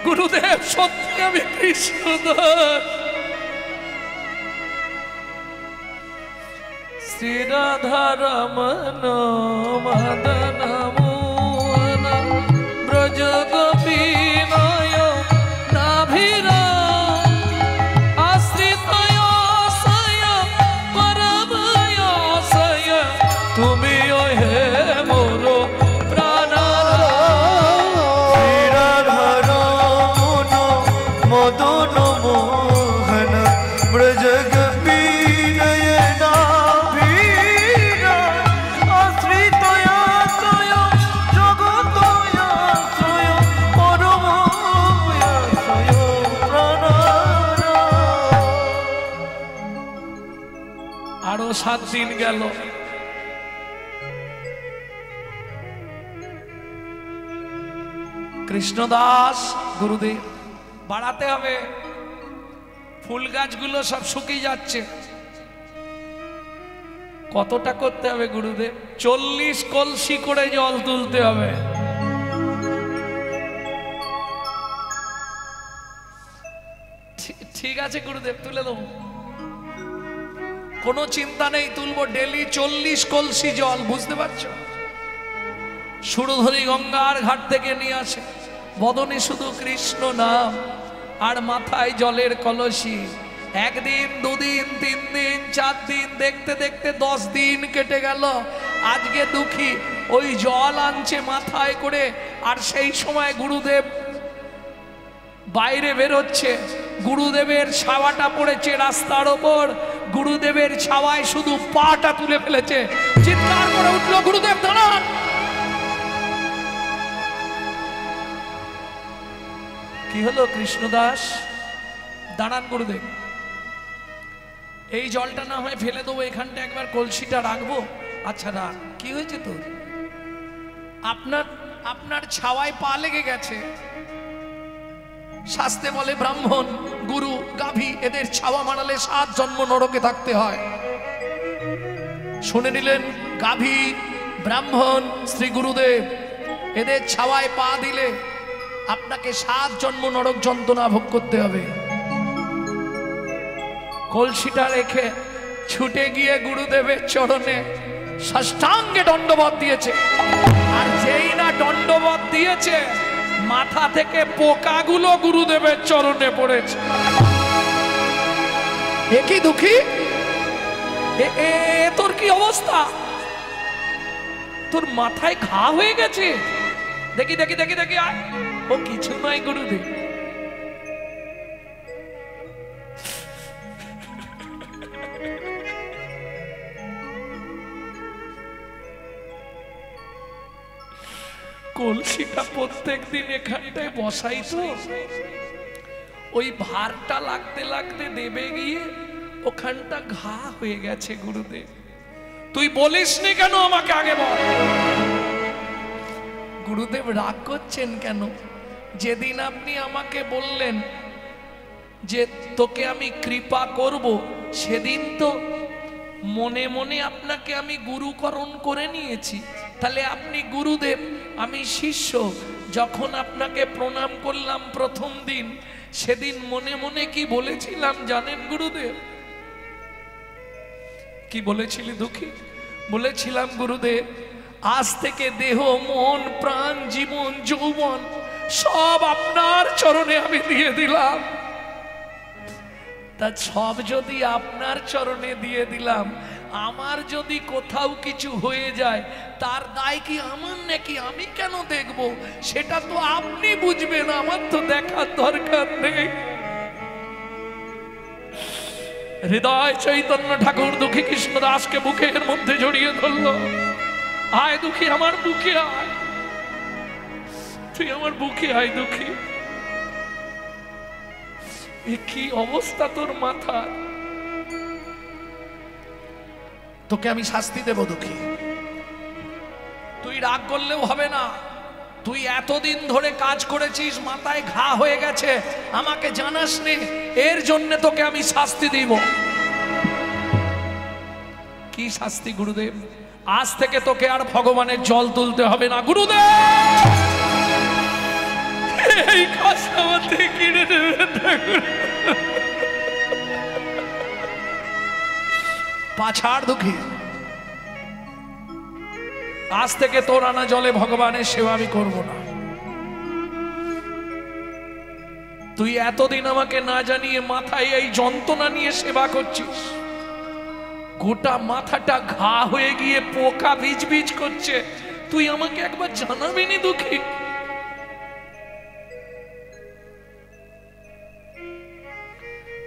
গুরুদেব, সত্যি আমি কৃষ্ণ দাস। শ্রী রাধা রমন মদন মোহন ব্রজ গোপীনয় নাভিরা আশ্রিতয় সয় পরময় সয় তুমি হে মোর প্রাণার। শ্রী রাধা রমন মদন মোহন ব্রজ গোপীনয় নাভিরা আশ্রিতয় সয় জগতয় সয় পরময় সয় প্রাণার। আরো 7 দিন গেল, কৃষ্ণদাস গুরুদেব বাড়াতে হবে। ফুল গাছগুলো সব শুকিয়ে যাচ্ছে, কতটা করতে হবে গুরুদেব? 40 কলসি করে জল তুলতে হবে। ঠিক আছে গুরুদেব, তুলে দেবো, কোনো চিন্তা নেই, তুলবো ডেলি 40 কলসি জল, বুঝতে পারছো? সুরধরি গঙ্গার ঘাট থেকে নিয়ে আসে, বদনে শুধু কৃষ্ণ নাম, আর মাথায় জলের কলসি। 1 দিন 2 দিন 3 দিন 4 দিন, দেখতে দেখতে 10 দিন কেটে গেল। আজকে দুঃখী ওই জল আনছে মাথায় করে, আর সেই সময় গুরুদেব বাইরে বেরোচ্ছে। গুরুদেবের ছাওয়াটা পড়েছে রাস্তার ওপর, গুরুদেবের ছাওয়ায় শুধু পাটা তুলে ফেলেছে। চিৎকার করে উঠল, গুরুদেব দাঁড়ান। কি হলো কৃষ্ণদাস? দাঁড়ান গুরুদেব, এই জলটা না হয় ফেলে দেবো, এখানটা একবার কলসিটা রাখবো। আচ্ছা রাখ। কি হয়েছে তোর? আপনার ছাওয়ায় পা লেগে গেছে। শাস্ত্রে বলে ব্রাহ্মণ, গুরু, গাভী এদের ছাওয়া মারালে 7 জন্ম নরকে থাকতে হয়। শুনে নিলেন? গাভী, ব্রাহ্মণ, শ্রী গুরুদেব এদের ছাওয়ায় পা দিলে আপনাকে 7 জন্ম নরক যন্ত্রণা ভোগ করতে হবে। কলসিটা রেখে ছুটে গিয়ে গুরুদেবের চরণে সাষ্টাঙ্গে দণ্ডবত দিয়েছে। আর যেই না দণ্ডবত দিয়েছে, মাথা থেকে পোকাগুলো গুরুদেবের চরণে পড়েছে। এ কি দুঃখী, তোর কি অবস্থা? তোর মাথায় ঘা হয়ে গেছে? দেখি দেখি দেখি দেখি, আয়। ও কিছু নয় গুরুদেব, কলসিটা প্রত্যেক দিন এখানটায় বসাই তো, ওই ভারটা লাগতে লাগতে দেবে গিয়ে ওখানটা ঘা হয়ে গেছে। গুরুদেব তুই বলিসনি কেন আমাকে আগে বল। গুরুদেব রাগ করছেন কেন? যেদিন আপনি আমাকে বললেন যে তোকে আমি কৃপা করব, সেদিন তো মনে মনে আপনাকে আমি গুরুকরণ করে নিয়েছি। তাহলে আপনি গুরুদেব, আমি শিষ্য। যখন আপনাকে প্রণাম করলাম প্রথম দিন, সেদিন মনে মনে কি বলেছিলাম জানেন গুরুদেব? কি বলেছিলি দুঃখী? বলেছিলাম গুরুদেব, আজ থেকে দেহ, মন, প্রাণ, জীবন, যৌবন সব আপনার চরণে আমি দিয়ে দিলাম। তা সব যদি আপনার চরণে দিয়ে দিলাম, আমার যদি কোথাও কিছু হয়ে যায় তার দায় কি আমার নাকি? আমি কেন দেখব? সেটা তো আপনি বুঝবেন, আমার তো দেখার দরকার নেই। হৃদয় চৈতন্য ঠাকুর দুঃখী কৃষ্ণ দাসকে বুকের মধ্যে জড়িয়ে ধরলো। আয় দুঃখী, আমার বুকে আয়, তুই আমার বুকে আয় দুঃখী। কি অবস্থা তোর মাথা? তোকে আমি শাস্তি দেব দুঃখী, তুই রাগ করলেও হবে না। তুই এতদিন ধরে কাজ করেছিস, মাথায় ঘা হয়ে গেছে, আমাকে জানাসনি, এর জন্য তোকে আমি শাস্তি দিব। কি শাস্তি গুরুদেব? আজ থেকে তোকে আর ভগবানের জল তুলতে হবে না গুরুদেব। এই কষ্ট আমাকে কিনে দেবেন ঠাকুর। পাছাড় দুঃখী, আজ থেকে তোর আনা জলে ভগবানের সেবা আমি করব না। তুই এতদিন আমাকে না জানিয়ে মাথায় এই যন্ত্রণা নিয়ে সেবা করছিস, গোটা মাথাটা ঘা হয়ে গিয়ে পোকা বীজ বীজ করছে, তুই আমাকে একবার জানাবিনি দুঃখী?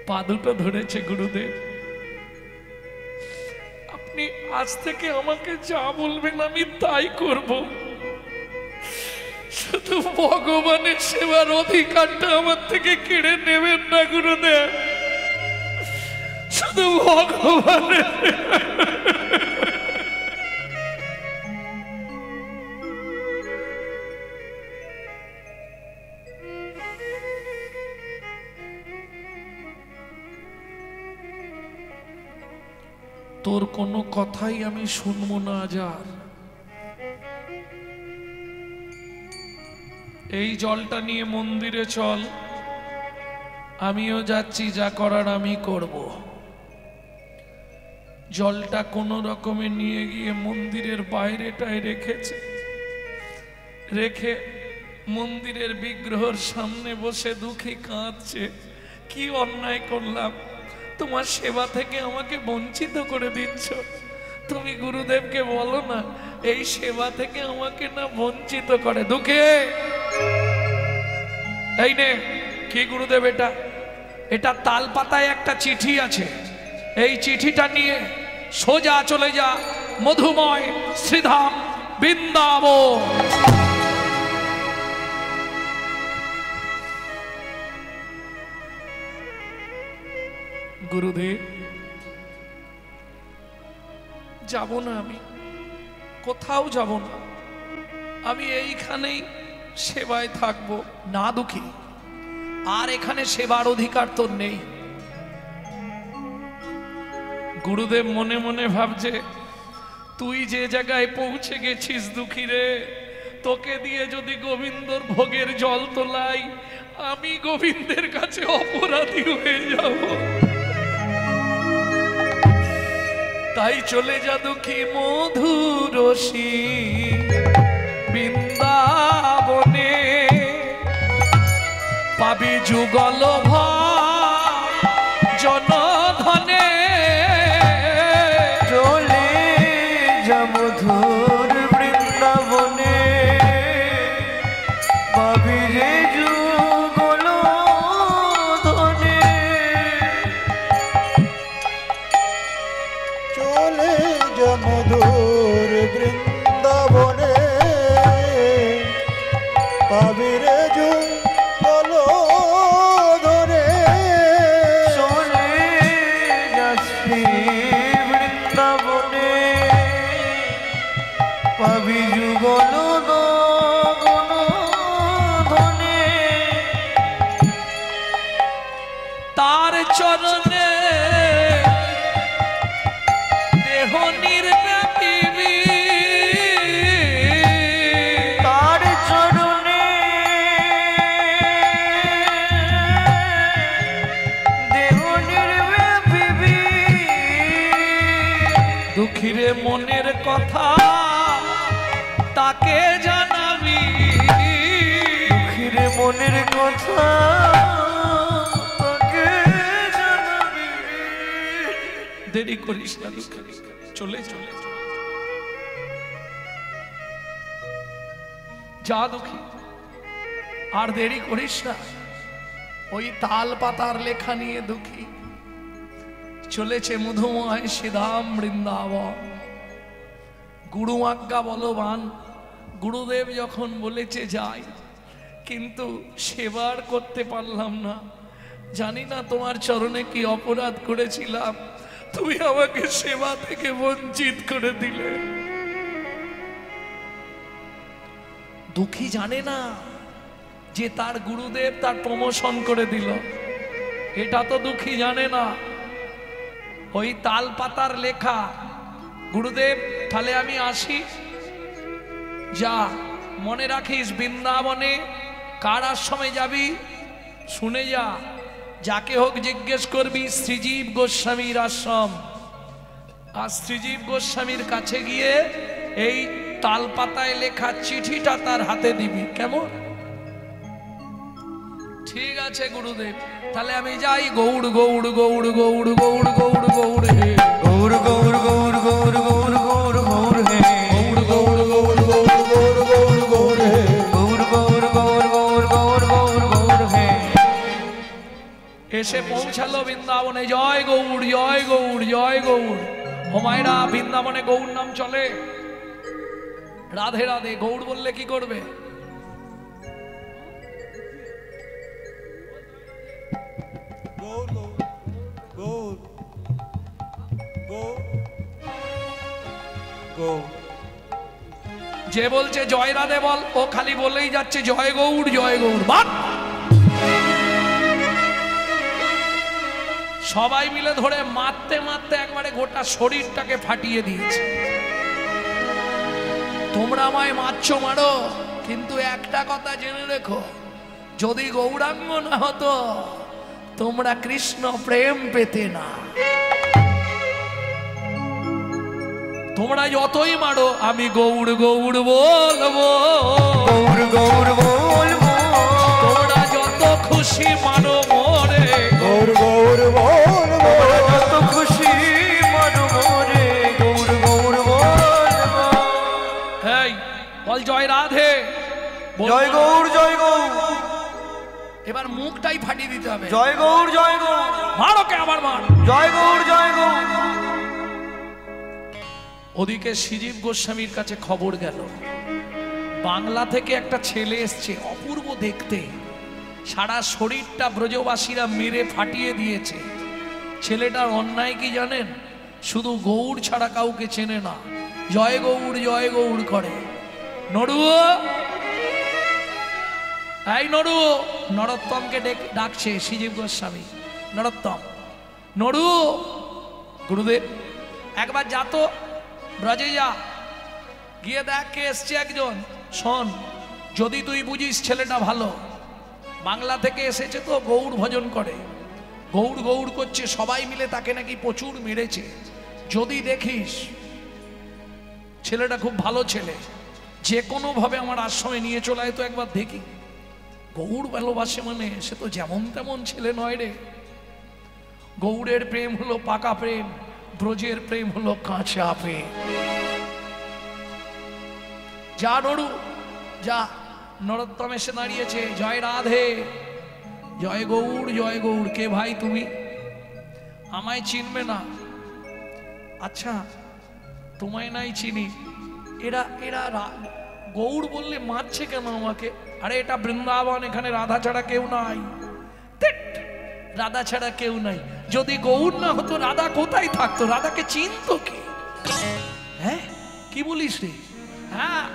পা দুটো ধরেছে গুরুদেব, আপনি আজ থেকে আমাকে যা বলবেন আমি তাই করব। শুধু ভগবানের সেবার অধিকারটা আমার থেকে কেড়ে নেবেন না গুরুদেব, শুধু ভগবানের। তোর কোনো কথাই আমি শুনবো না। যার এই জলটা নিয়ে মন্দিরে চল, আমিও যাচ্ছি, যা করার আমি করব। জলটা কোনো রকমে নিয়ে গিয়ে মন্দিরের বাইরেটায় রেখেছে, রেখে মন্দিরের বিগ্রহের সামনে বসে দুঃখী কাঁদছে। কি অন্যায় করলাম, তোমার সেবা থেকে আমাকে বঞ্চিত করে দিচ্ছ। তুমি গুরুদেবকে বলো না এই সেবা থেকে আমাকে না বঞ্চিত করে। দুঃখে এই নে, কি গুরুদেব এটা? এটা তাল পাতায় একটা চিঠি আছে, এই চিঠিটা নিয়ে সোজা চলে যা মধুময় শ্রীধাম বৃন্দাবন। গুরুদেব যাব না, আমি কোথাও যাব না, আমি এইখানেই সেবায় থাকবো। না দুঃখী, আর এখানে সেবার অধিকার তোর নেই। গুরুদেব মনে মনে ভাবছে তুই যে জায়গায় পৌঁছে গেছিস দুঃখী রে, তোকে দিয়ে যদি গোবিন্দর ভোগের জল তোলাই, আমি গোবিন্দের কাছে অপরাধী হয়ে যাব। তাই চলে যা দুঃখী মধুরসী বৃন্দাবনে, পাবি যুগল জনধনে। চলে যা মধুর বৃন্দাবনে, পাবি রে যুগল ধনে। চলে যা মধুর বৃন্দাবনে, পাবি রে যুগল ধরে চলে যাচ্ছি বৃন্দাবনে পাবি যুগল ধনে তার চরণে দেহ নির্ব্যাপিবি তার চরণে দেহ নির্ব্যাপিবি দুঃখীরে মনের কথা তাকে জানাবি দুঃখীরে মনের কথা তাকে জানাবি দেরি করিস না দুঃখী চলে চলে যা দুঃখী আর দেরি করিস না ওই তাল পাতার লেখা নিয়ে দুঃখী চলেছে মধুময় শ্রীধাম বৃন্দাবন গুরু আজ্ঞা বলবান গুরুদেব যখন বলেছে যাই কিন্তু সেবার করতে পারলাম না জানি না তোমার চরণে কি অপরাধ করেছিলাম তুমি আমাকে সেবা থেকে বঞ্চিত করে দিলে দুঃখী জানে না যে তার গুরুদেব তার প্রমোশন করে দিল এটা তো দুঃখী জানে না ওই তাল পাতার লেখা গুরুদেব তাহলে আমি আসি যা মনে রাখিস বৃন্দাবনে কার আশ্রমে যাবি শুনে যা যাকে হোক জিজ্ঞেস করবি শ্রীজীব গোস্বামীর আশ্রম আর শ্রীজীব গোস্বামীর কাছে গিয়ে এই তাল পাতায় লেখা চিঠিটা তার হাতে দিবি কেমন ঠিক আছে গুরুদেব তাহলে আমি যাই গৌড় গৌড় গৌড় গৌড় গৌড় গৌড় গৌড় হে গৌর গৌর গৌর গৌর গৌর গৌর গৌর হে গৌড় গৌড় গৌড় গৌড় গৌড় গৌড় গৌড় হে গৌর গৌর গৌর গৌর গৌর গৌর গৌর হে এসে পৌঁছালো বৃন্দাবনে জয় গৌড় জয় গৌড় জয় গৌড় ও মায়েরা বৃন্দাবনে গৌড় নাম চলে রাধে রাধে গৌড় বললে কি করবে গৌড় গৌড় গৌড় গৌড় যে বলছে জয় রাধে বল ও খালি বলেই যাচ্ছে জয় গৌড় জয় গৌড় বাট সবাই মিলে ধরে মারতে মারতে একবারে গোটা শরীরটাকে ফাটিয়ে দিয়েছে তোমরা আমায় মারছো মারো কিন্তু একটা কথা জেনে রেখো যদি গৌরাঙ্গ না হতো তোমরা কৃষ্ণ প্রেম পেতে না তোমরা যতই মারো আমি গৌড় গৌড় বলবো গৌর গৌর বলবো তোমরা যত খুশি মারো মোরে গৌড় গৌড় বলবো যত খুশি মারো মোরে গৌর গৌর বলবো এই বল জয় রাধে জয় গৌর জয় গৌর এবার মুখটাই ফাটিয়ে দিতে হবে জয় গৌর জয় গৌর মারো কে আবার মার জয় গৌর জয় গৌর ওদিকে শ্রীজীব গোস্বামীর কাছে খবর গেল বাংলা থেকে একটা ছেলে এসছে অপূর্ব দেখতে সারা শরীরটা ব্রজবাসীরা মেরে ফাটিয়ে দিয়েছে ছেলেটার অন্যায় কি জানেন শুধু গৌড় ছাড়া কাউকে চেনে না জয় গৌড় করে নড়ুও এই নড়ু নরোত্তমকে ডাকছে শ্রীজীব গোস্বামী নরোত্তম নড়ু গুরুদেব একবার যা তো ব্রজে যা গিয়ে দেখ কে এসছে একজন শোন যদি তুই বুঝিস ছেলেটা ভালো বাংলা থেকে এসেছে তো গৌড় ভজন করে গৌড় গৌড় করছে সবাই মিলে তাকে নাকি প্রচুর মেরেছে যদি দেখিস ছেলেটা খুব ভালো ছেলে যে কোনো ভাবে আমার আশ্রমে নিয়ে চলে আয় তো একবার দেখি গৌড় ভালোবাসে মানে সে তো যেমন তেমন ছেলে নয় রে গৌড়ের প্রেম হলো পাকা প্রেম ব্রজের প্রেম হলো কাঁচা প্রেম যা নড়ু যা নরোত্তম এসে দাঁড়িয়েছে জয় রাধে জয় গৌড় কে ভাই তুমি আমায় চিনবে না আচ্ছা তোমায় নাই চিনি এরা গৌড় বললে মারছে কেন আমাকে আরে এটা বৃন্দাবন, এখানে রাধা ছাড়া কেউ নাই। রাধা ছাড়া কেউ নাই। যদি গৌর না হতো রাধা কোথায় থাকতো? রাধাকে চিনতো কে? হ্যাঁ কি বলিস রে? হ্যাঁ,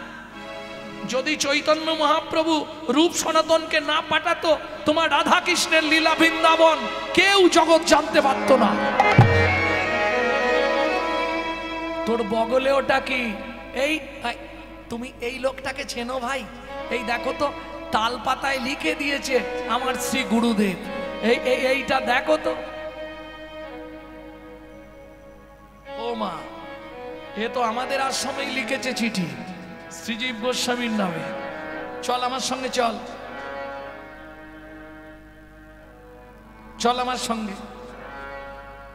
যদি চৈতন্য মহাপ্রভু রূপ সনাতনকে না পাঠাতো, তোমার রাধা কৃষ্ণের লীলা বৃন্দাবন কেউ জগৎ জানতে পারতো না। তোর বগলে ওটা কি? এই তুমি এই লোকটাকে চেনো ভাই? এই দেখো তো, তাল পাতায় লিখে দিয়েছে আমার শ্রী গুরুদেব। এইটা দেখো তো। ও মা, এ তো আমাদের আশ্রমেই লিখেছে চিঠি শ্রীজীব গোস্বামীর নামে। চল আমার সঙ্গে, চল চল আমার সঙ্গে।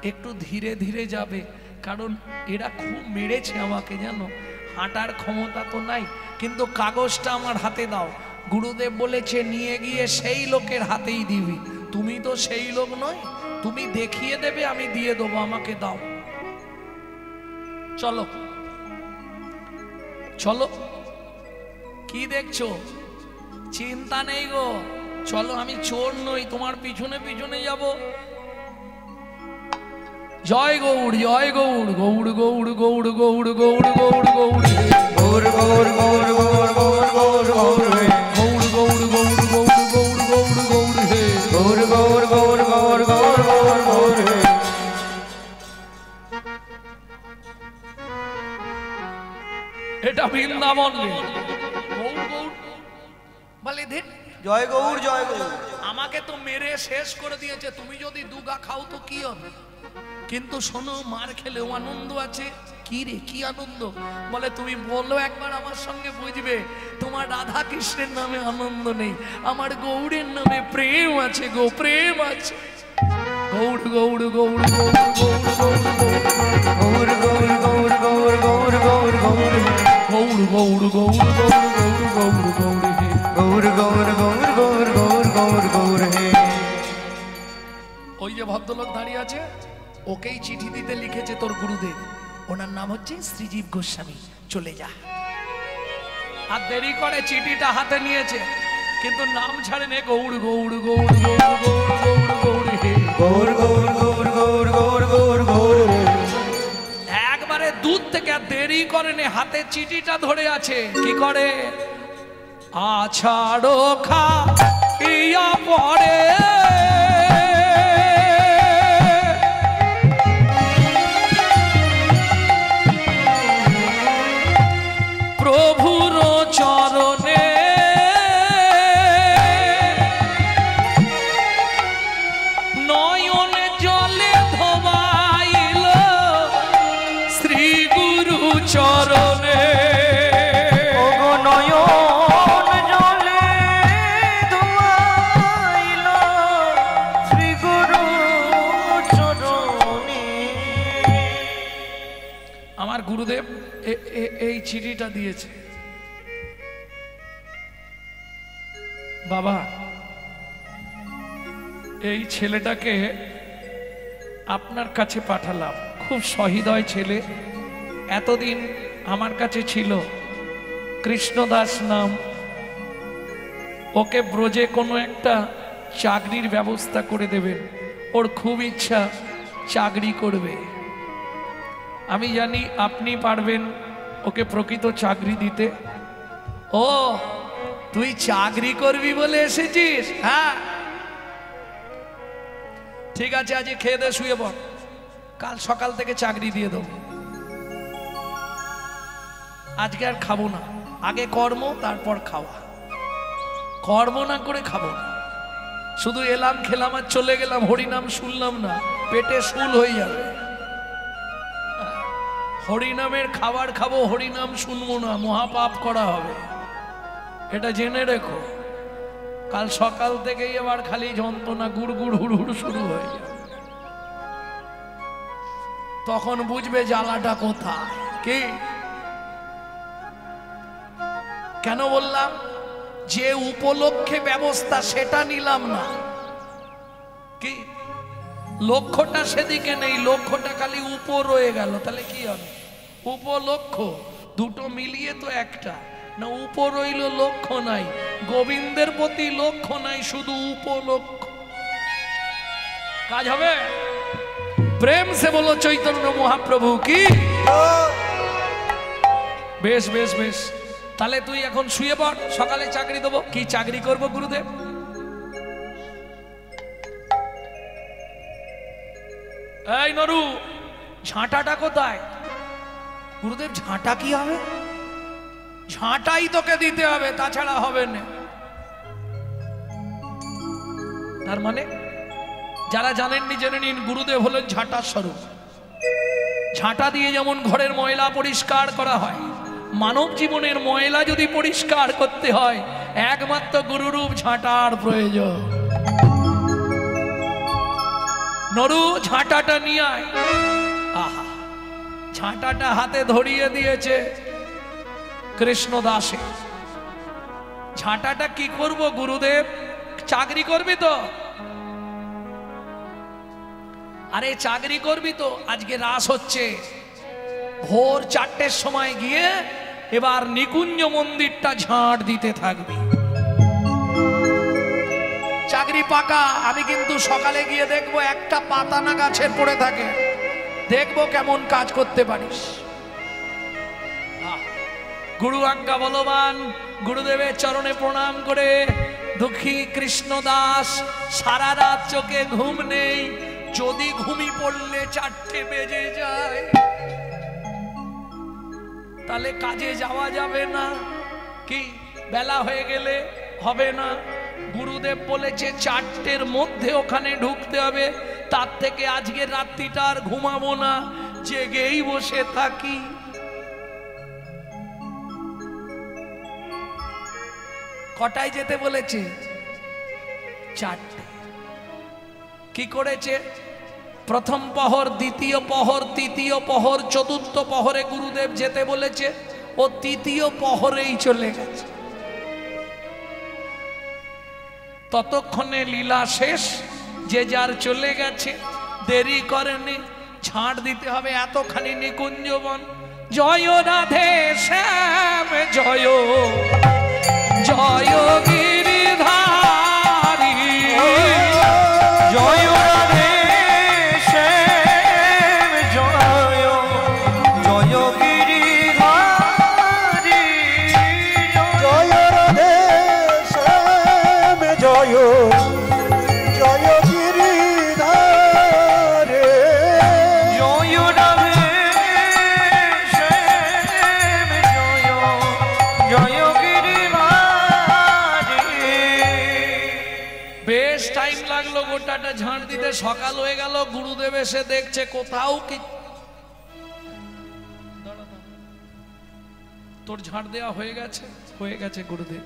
একটু ধীরে ধীরে যাবে, কারণ এরা খুব মেরেছে আমাকে, জানো, হাঁটার ক্ষমতা তো নাই। কিন্তু কাগজটা আমার হাতে দাও। গুরুদেব বলেছে নিয়ে গিয়ে সেই লোকের হাতেই দিবি। তুমি তো সেই লোক নয়, তুমি দেখিয়ে দেবে, আমি দিয়ে দেবো, আমাকে দাও। চলো চলো, কি দেখছো? চিন্তা নেই গো, চলো। আমি চোর নই, তোমার পিছনে পিছনে যাব। জয় গৌড়, জয় গৌড়, গৌড় গৌড় গৌড় গৌড় গৌড় গৌড় গৌড় গৌড় গৌর গৌর গৌর গৌর গৌর গৌর গৌর হে গৌড় গৌড় গৌড় গৌড় গৌড় গৌড় গৌড় হে গৌর গৌর গৌর গৌর গৌর গৌর গৌর হে। এটা বৃন্দাবন রে। গৌড় গৌড় বলে ধেট। জয় গৌর, জয় গৌর। আমাকে তো মেরে শেষ করে দিয়েছে। তুমি যদি দুগা খাও তো কি হবে? কিন্তু শোনো, মার খেলেও আনন্দ আছে। কি রে, কি আনন্দ? বলে তুমি বলো একবার আমার সঙ্গে, বুঝবে। তোমার রাধা কৃষ্ণের নামে আনন্দ নেই, আমার গৌড়ের নামে প্রেম আছে গো, প্রেম আছে। গৌড় গৌড় গৌড় গৌড় গৌড় গৌড় গৌর গৌর গৌর গৌর গৌর গৌর গৌর হে গৌড় গৌড় গৌড় গৌড় গৌড় গৌড় গৌড় হে গৌর গৌর গৌর গৌর গৌর গৌর গৌর হে। ওই যে ভদ্রলোক দাঁড়িয়ে আছে, ওকেই চিঠি দিতে লিখেছে তোর গুরুদেব। ওনার নাম হচ্ছে শ্রীজীব গোস্বামী। চলে যা। আর দেরি করে চিঠিটা হাতে নিয়েছে, কিন্তু নাম ছাড়েনি। গৌড় গৌড় গৌড় গৌড় গৌড় গৌড় গৌড় হে গৌর গৌর গৌর গৌর গৌর গৌর গৌর হে। একবারে দূর থেকে, আর দেরি করেনি, হাতে চিঠিটা ধরে আছে। কি করে? আছাড়ো খা ইয়া পড়ে প্রভুর চরণে নয়ন জলে ধোবাইল শ্রী গুরু চরণে। ওগো নয়ন জলে ধোয়াইল শ্রী গুরু চরণে। আমার গুরুদেব এই চিঠিটা দিয়েছে। বাবা, এই ছেলেটাকে আপনার কাছে পাঠালাম। খুব সহৃদয় ছেলে, এতদিন আমার কাছে ছিল। কৃষ্ণদাস নাম। ওকে ব্রজে কোনো একটা চাকরির ব্যবস্থা করে দেবেন। ওর খুব ইচ্ছা চাকরি করবে। আমি জানি আপনি পারবেন ওকে প্রকৃত চাকরি দিতে। ও, তুই চাকরি করবি বলে এসেছিস? হ্যাঁ, ঠিক আছে, আজ খেয়ে দে, শুয়ে পড়। কাল সকাল থেকে চাকরি দিয়ে দেবো। আজকে আর খাবো না, আগে কর্ম তারপর খাওয়া। কর্ম না করে খাবো না। শুধু এলাম, খেলাম আর চলে গেলাম, হরিনাম শুনলাম না, পেটে শুল হয়ে যাবে। হরিনামের খাবার খাবো, হরিনাম শুনবো না, মহাপাপ করা হবে। এটা জেনে রেখো। কাল সকাল থেকেই এবার খালি যন্ত্রণা, গুড় গুড় হুড় হুড় শুরু হয়ে যাবে। তখন বুঝবে জ্বালাটা কোথায়। কি কেন বললাম? যে উপলক্ষে ব্যবস্থা সেটা নিলাম না। কি লক্ষ্যটা সেদিকে নেই, লক্ষ্যটা খালি উপর রয়ে গেল। তাহলে কি হবে? উপলক্ষ দুটো মিলিয়ে তো একটা না। উপর রইল, লক্ষ্য নাই। গোবিন্দের প্রতি লক্ষ্য নাই, শুধু উপলক্ষ। কাজ হবে? প্রেম সে বলো চৈতন্য মহাপ্রভু কি। বেশ বেশ বেশ, তাহলে তুই এখন শুয়ে পড়, সকালে চাকরি দেবো। কি চাকরি করব গুরুদেব? এই নরু, ঝাঁটাটা কোথায়? গুরুদেব ঝাঁটা কি হবে? ঝাঁটাই তোকে দিতে হবে, তাছাড়া হবে না। তার মানে যারা জানেননি জেনে নিন, গুরুদেব হলেন ঝাঁটার স্বরূপ। ঝাঁটা দিয়ে যেমন ঘরের ময়লা পরিষ্কার করা হয়, মানব জীবনের ময়লা যদি পরিষ্কার করতে হয়, একমাত্র গুরুরূপ ঝাঁটার প্রয়োজন। নরু, ঝাঁটাটা নিয়ে আয়। আহা, ঝাঁটাটা হাতে ধরিয়ে দিয়েছে কৃষ্ণদাসে। ঝাঁটাটা কি করব গুরুদেব? চাকরি করবি তো? আরে চাকরি করবি তো? আজকে রাস হচ্ছে, ভোর 4টের সময় গিয়ে এবার নিকুঞ্জ মন্দিরটা ঝাঁট দিতে থাকবি। চাকরি পাকা। আমি কিন্তু সকালে গিয়ে দেখবো একটা পাতা না গাছের পড়ে থাকে, দেখবো কেমন কাজ করতে পারিস। গুরু আজ্ঞা বলবান, গুরুদেবের চরণে প্রণাম করে দুঃখী কৃষ্ণদাস সারা রাত চোখে ঘুম নেই। যদি ঘুমি পড়লে 4টে বেজে যায়, তাহলে কাজে যাওয়া যাবে না। কি বেলা হয়ে গেলে হবে না। গুরুদেব বলেছে 4টের মধ্যে ওখানে ঢুকতে হবে। তার থেকে আজকের রাত্রিটা আর ঘুমাবো না, জেগেই বসে থাকি। কটায় যেতে বলেছে? 4টে। কি করেছে? প্রথম প্রহর, দ্বিতীয় প্রহর, তৃতীয় প্রহর, চতুর্থ প্রহরে গুরুদেব যেতে বলেছে, ও তৃতীয় প্রহরেই চলে গেছে। ততক্ষণে লীলা শেষ, যে যার চলে গেছে, দেরি করেনি। ঝাঁট দিতে হবে এতখানি নিকুঞ্জবন। জয় রাধে শ্যাম জয়, জয় গিরিধারী, জয় রাধে শ্যাম জয়, জয় গিরিধারী, জয় রাধে শ্যাম জয়, জয় গিরিধারে, জয় রাধে শ্যাম জয়, জয় গিরিধারী। বেশ টাইম লাগলো গোটাটা ঝাঁট দিতে। সকাল হয়ে গেল, গুরুদেব এসে দেখছে কোথাও কি। তোর ঝাঁট দেওয়া হয়ে গেছে? হয়ে গেছে গুরুদেব।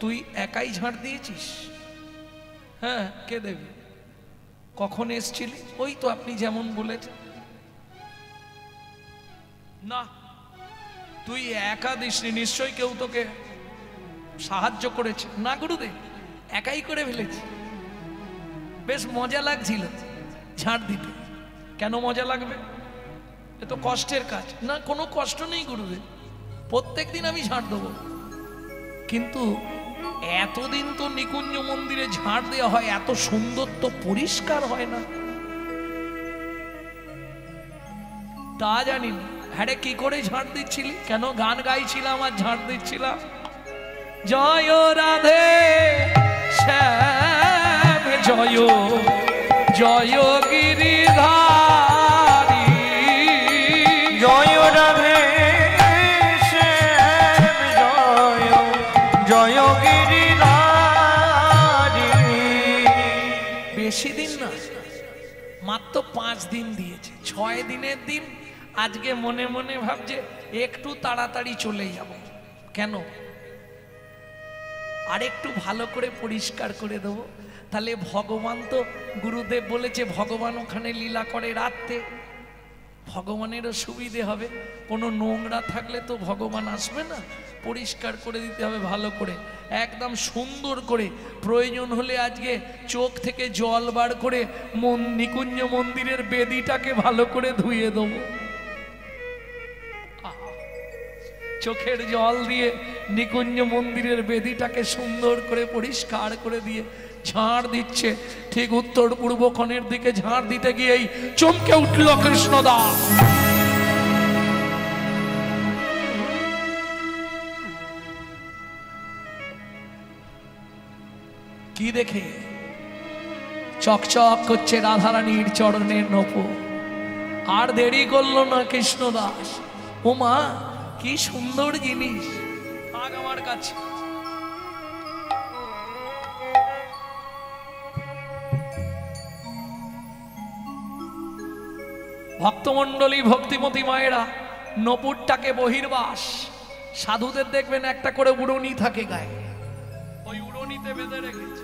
তুই একাই ঝাঁট দিয়েছিস? হ্যাঁ। কে দেবে? কখন এসছিলি? ওই তো আপনি যেমন বলেছেন। না, তুই একা দিসনি, নিশ্চয়ই কেউ তোকে সাহায্য করেছে। না গুরুদেব, একাই করে ফেলেছি। বেশ মজা লাগছিল ঝাঁট দিতে। কেন মজা লাগবে? এ তো কষ্টের কাজ। না, কোনো কষ্ট নেই গুরুদেব, প্রত্যেক দিন আমি ঝাঁট দেবো। কিন্তু এতদিন তো নিকুঞ্জ মন্দিরে ঝাঁট দেওয়া হয়, এত সুন্দর তো পরিষ্কার হয় না। তা জানিনি। হ্যাঁ রে, কি করে ঝাঁট দিচ্ছিলি? কেন গান গাইছিলাম আর ঝাঁট দিচ্ছিলাম? জয় রাধে শ্যাম জয়, জয় গিরিধারী, জয় রাধে শ্যাম জয়, জয় গিরিধারী। বেশি দিন না, মাত্র 5 দিন দিয়েছে। 6 দিনের দিন আজকে মনে মনে ভাবছে একটু তাড়াতাড়ি চলে যাব। কেন? আর একটু ভালো করে পরিষ্কার করে দেবো। তাহলে ভগবান তো, গুরুদেব বলেছে ভগবান ওখানে লীলা করে রাত্রে, ভগবানেরও সুবিধে হবে। কোনো নোংরা থাকলে তো ভগবান আসবে না, পরিষ্কার করে দিতে হবে ভালো করে, একদম সুন্দর করে। প্রয়োজন হলে আজকে চোখ থেকে জল বার করে নিকুঞ্জ মন্দিরের বেদিটাকে ভালো করে ধুয়ে দেবো। চোখের জল দিয়ে নিকুঞ্জ মন্দিরের বেদিটাকে সুন্দর করে পরিষ্কার করে দিয়ে ঝাড় দিচ্ছে। ঠিক উত্তর পূর্ব কোণের দিকে ঝাড় দিতে গিয়েই চমকে উঠল কৃষ্ণদাস। কি দেখে? চকচক করছে রাধারানীর চরণের নূপুর। আর দেরি করলো না কৃষ্ণদাস, ও মা কি সুন্দর জিনিস, থাক আমার কাছে। ভক্তমণ্ডলী ভক্তিমতী মায়েরা নূপুরটাকে বহির্বাস, সাধুদের দেখবেন একটা করে উড়নি থাকে গায়ে, ওই উড়নিতে বেঁধে রেখেছে,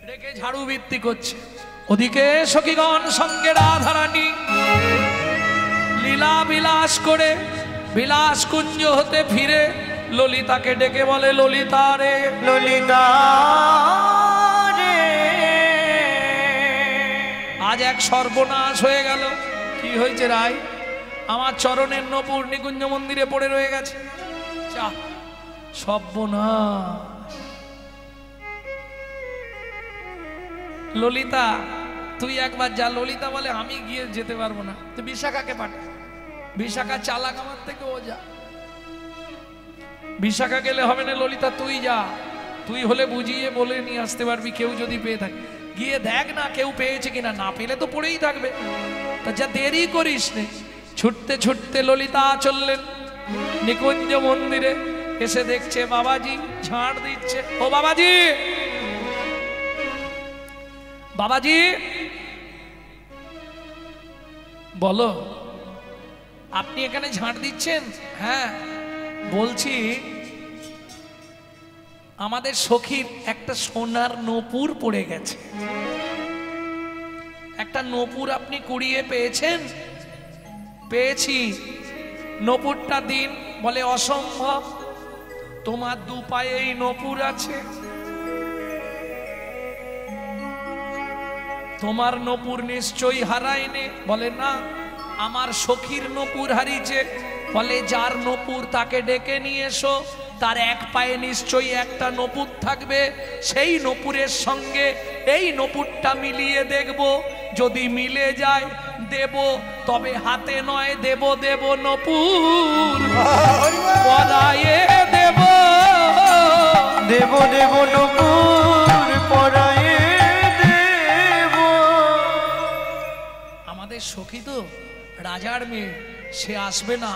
রেখে ঝাড়ু বৃত্তি করছে। ওদিকে সখীগণ সঙ্গে রাধারানী লীলা বিলাস করে বিলাস কুঞ্জ হতে ফিরে ললিতাকে ডেকে বলে, ললিতা রে, ললিতা রে, আজ এক সর্বনাশ হয়ে গেল। কি হয়েছে রায়? আমার চরণের নূপুর নিকুঞ্জ মন্দিরে পড়ে রয়ে গেছে। যা, সর্বনাশ। ললিতা তুই একবার যা। ললিতা বলে, আমি গিয়ে যেতে পারবো না, তুই বিশাখাকে পাঠা। বিশাখা চালাক আমার থেকে, ও যা। বিশাখা গেলে হবে না, ললিতা তুই যা, তুই হলে বুঝিয়ে বলে নিয়ে আসতে পারবি, কেউ যদি পেয়ে থাকে। গিয়ে দেখ না কেউ পেয়েছে কিনা, না পেলে তো পড়েই থাকবে। তা যা, দেরি করিস নে। ছুটতে ছুটতে ললিতা চললেন নিকুঞ্জ মন্দিরে। এসে দেখছে বাবাজি ঝাড় দিচ্ছে। ও বাবাজি, বাবাজি বলো, আপনি এখানে ঝাড় দিচ্ছেন? হ্যাঁ বলছি, আমাদের সখীর একটা সোনার নূপুর পড়ে গেছে, একটা নূপুর আপনি কুড়িয়ে পেয়েছেন? পেয়েছি। নূপুরটা দিন। বলে, অসম্ভব, তোমার দু পায়েই নূপুর আছে, তোমার নূপুর নিশ্চয়ই হারায়নি। বলে, না, আমার সখীর নূপুর হারিয়েছে। বলে, যার নূপুর তাকে ডেকে নিয়ে এসো, তার এক পায়ে নিশ্চয়ই একটা নূপুর থাকবে, সেই নূপুরের সঙ্গে এই নূপুরটা মিলিয়ে দেখব, যদি মিলে যায় দেব, তবে হাতে নয় দেব, দেব নূপুর পরায়ে দেব, দেব দেব নূপুর পরায়ে দেব। আমাদের সখী তো রাজার মেয়ে, সে আসবে না,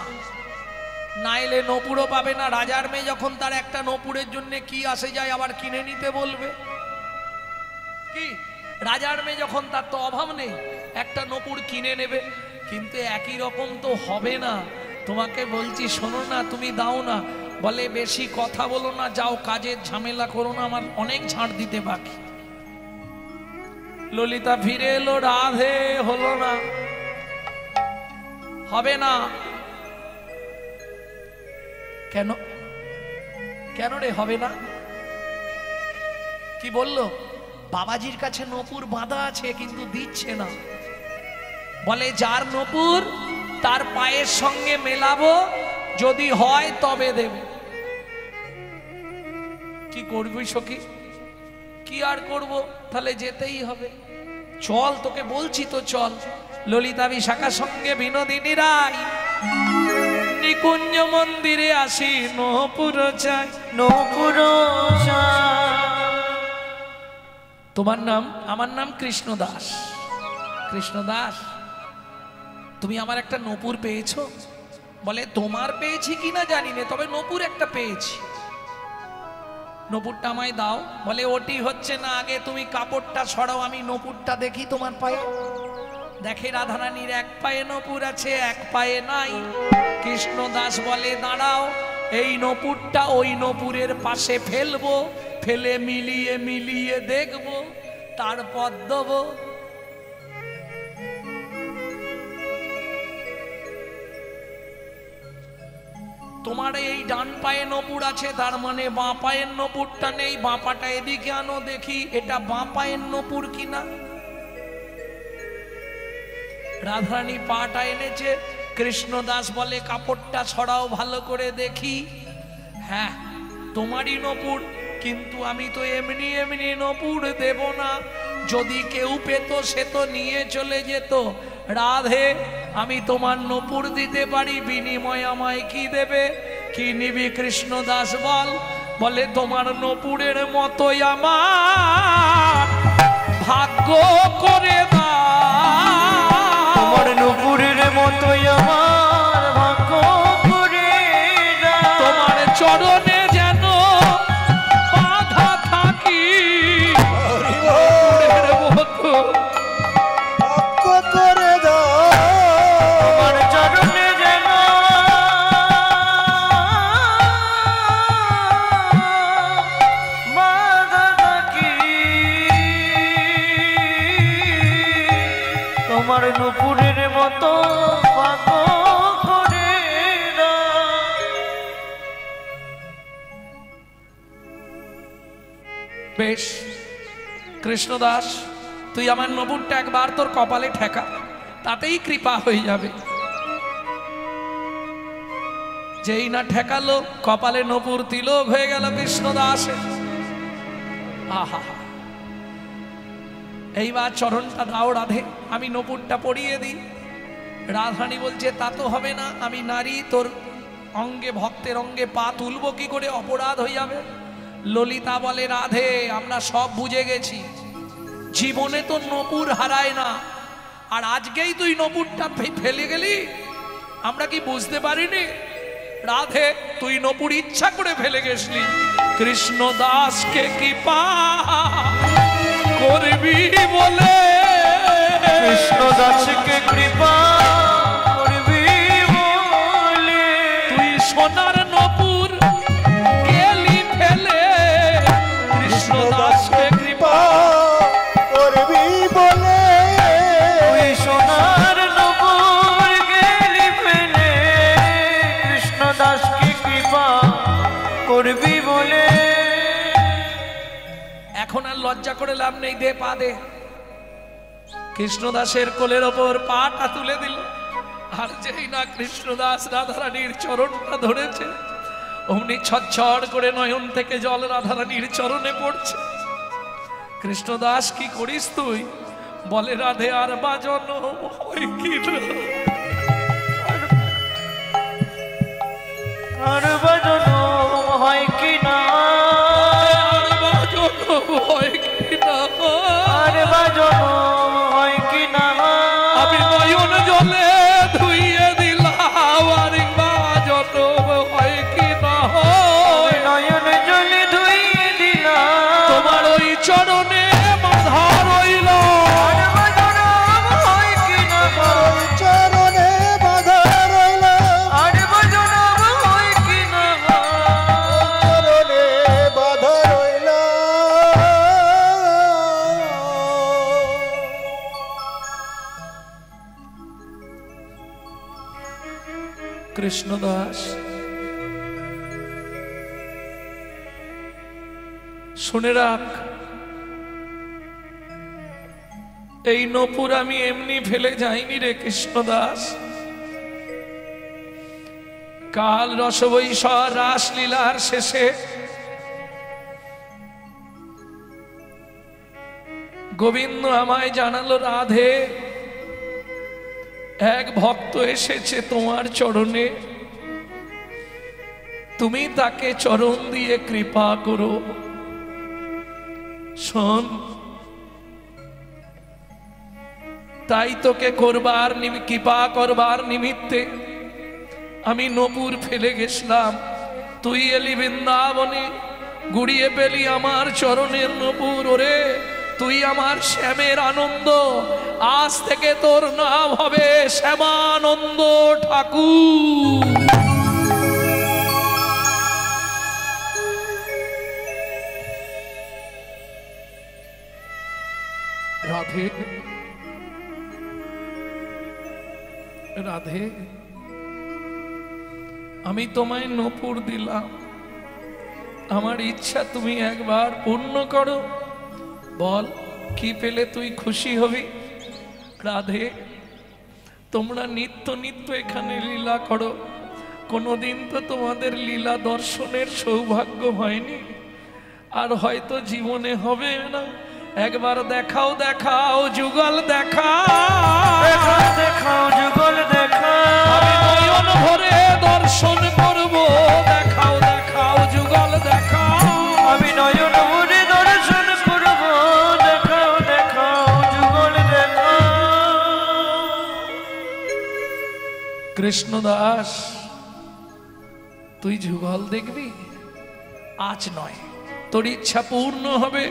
নাইলে নূপুরও পাবে না। রাজার মেয়ে যখন, তার একটা নূপুরের জন্য কি আসে যায়, আবার কিনে নিতে বলবে কি? রাজার মেয়ে যখন, তার তো অভাব নেই, একটা নূপুর কিনে নেবে। কিন্তু একই রকম তো হবে না। তোমাকে বলছি শোনো না, তুমি দাও না। বলে, বেশি কথা বলো না, যাও, কাজের ঝামেলা করো না, আমার অনেক ঝাড় দিতে বাকি। ললিতা ফিরে এলো, রাধে হলো না, হবে না। কেন? কেন রে হবে না? কি বললো? বাবাজির কাছে নূপুর বাঁধা আছে, কিন্তু দিচ্ছে না। বলে, যার নূপুর তার পায়ের সঙ্গে মেলাবো, যদি হয় তবে দেব। কি করবি সখী? কি আর করব, তাহলে যেতেই হবে। চল, তোকে বলছি তো চল। ললিতা বিশাখার সঙ্গে বিনোদিনী রায় নিকুঞ্জ মন্দিরে আসি, নূপুর চাই, নূপুর চাই। তোমার নাম? আমার নাম কৃষ্ণদাস। কৃষ্ণদাস, তুমি আমার একটা নূপুর পেয়েছো? বলে, তোমার পেয়েছি কিনা জানি না, তবে নূপুর একটা পেয়েছি। নূপুরটা আমায় দাও। বলে, ওটি হচ্ছে না, আগে তুমি কাপড়টা সরাও, আমি নূপুরটা দেখি তোমার পায়ে। দেখে রাধারানীর এক পায়ে নূপুর আছে, এক পায়ে নাই। কৃষ্ণদাস বলে, দাঁড়াও, এই নূপুরটা ওই নূপুরের পাশে ফেলবো, ফেলে মিলিয়ে মিলিয়ে দেখবো, তারপর দেবো। তোমার এই ডান পায়ে নূপুর আছে, তার মানে বাঁ পায়ের নূপুরটা নেই। বাঁ পাটা এদিকে আনো, দেখি এটা বাঁ পায়ের নূপুর কিনা। রাধারানী পাটা এনেছে, কৃষ্ণদাস বলে কাপড়টা ছড়াও ভালো করে দেখি। হ্যাঁ তোমারই নপুর, কিন্তু আমি তো এমনি এমনি নপুর দেব না, যদি কেউ পেত সে তো নিয়ে চলে যেত। রাধে আমি তোমার নপুর দিতে পারি, বিনিময় আমায় কি দেবে? কি নিবি কৃষ্ণদাস বল? বলে তোমার নপুরের মতোই আমার ভাগ্য করে দাও। তোমার নপুরের মতোই আমার ভাগ্য করে দাও। তোমার চরণে যেন বাধা থাকি, নপুরের মতো ভাগ্য করে দাও। তোমার চরণে যেন বাধা থাকি, তোমার নূপুরের মতো ভাগ্য করে দাও। বেশ কৃষ্ণদাস, তুই আমার নপুরটা একবার তোর কপালে ঠেকা, তাতেই কৃপা হয়ে যাবে। যেই না ঠেকালো কপালে নপুর তিলক হয়ে গেল কৃষ্ণদাসের। আহা, এইবার চরণটা দাও রাধে, আমি নপুরটা পরিয়ে দিই। রাধারানী বলছে তা তো হবে না, আমি নারী, তোর অঙ্গে ভক্তের অঙ্গে পা তুলবো কি করে? অপরাধ হয়ে যাবে। ললিতা বলে রাধে আমরা সব বুঝে গেছি, জীবনে তো নপুর হারায় না, আর আজকেই তুই নপুরটা ফেলে গেলি, আমরা কি বুঝতে পারিনি? রাধে তুই নপুর ইচ্ছা করে ফেলে গেছলি, কৃষ্ণদাসকে কৃপা করবি বলে, কৃষ্ণদাসকে কৃপা করবি বলে, তুই সোনার নপুর গেলি ফেলে, কৃষ্ণদাসকে কৃপা করবি বলে, তুই সোনার নূপুর গেলি ফেলে, কৃষ্ণদাসকে কৃপা করবি বলে। এখন আর লজ্জা করে লাভ নেই, দে পা দে। কৃষ্ণদাসের কোলের ওপর পাটা তুলে দিল, আর যেই না কৃষ্ণদাস রাধারানীর চরণটা ধরেছে, অমনি ছটছট করে নয়ন থেকে জল রাধারানীর চরণে পড়ছে। কৃষ্ণদাস কি করিস তুই? বলে রাধে আর বাজানো হয় কি না? আর বাজানো হয় কি না, আর বাজানো হয় কি না? আর বাজানো হয় কি না, আমি নয়ন জলে ধুইয়ে দিলাম, আর বাজানো হয় কি না? নয়ন জলে ধুইয়ে দিলাম, তোমার ওই চরণে বাঁধা রইল, আর বাজানো হয় কি না, ওই চরণে বাঁধা রইল, আর বাজানো হয় কি না, চরণে বাঁধা রইল। কৃষ্ণদাস শুনে রাখ, এই নপুর আমি এমনি ফেলে যাইনি রে কৃষ্ণদাস। কাল রসবৈষর রাসলীলার শেষে গোবিন্দ আমায় জানালো রাধে এক ভক্ত এসেছে তোমার চরণে, তুমি তাকে চরণ দিয়ে কৃপা করো। শোন, তাই তোকে করবার কৃপা করবার নিমিত্তে আমি নপুর ফেলে গেছিলাম, তুই এলি বৃন্দাবনে, গুড়িয়ে পেলি আমার চরণের নপুর। ওরে তুই আমার শ্যামের আনন্দ, আজ থেকে তোর নাম হবে শ্যামানন্দ ঠাকুর। রাধে রাধে, আমি তোমায় নপুর দিলাম, আমার ইচ্ছা তুমি একবার পূর্ণ করো। বল কি পেলে তুই খুশি হবি? রাধে তোমরা নিত্য নিত্য এখানে লীলা করো, কোনোদিন তো তোমাদের লীলা দর্শনের সৌভাগ্য হয়নি, আর হয়তো জীবনে হবে না। একবার দেখাও দেখাও যুগল দেখাও, দেখাও যুগল দেখাও, আমি নয়ন ভরে দর্শন করব। দেখাও দেখাও যুগল দেখাও, আমি নয়ন ভরে দর্শন করব। দেখাও দেখাও যুগল দেখাও। কৃষ্ণদাস তুই যুগল দেখবি? আজ নয়, তোর ইচ্ছা পূর্ণ হবে।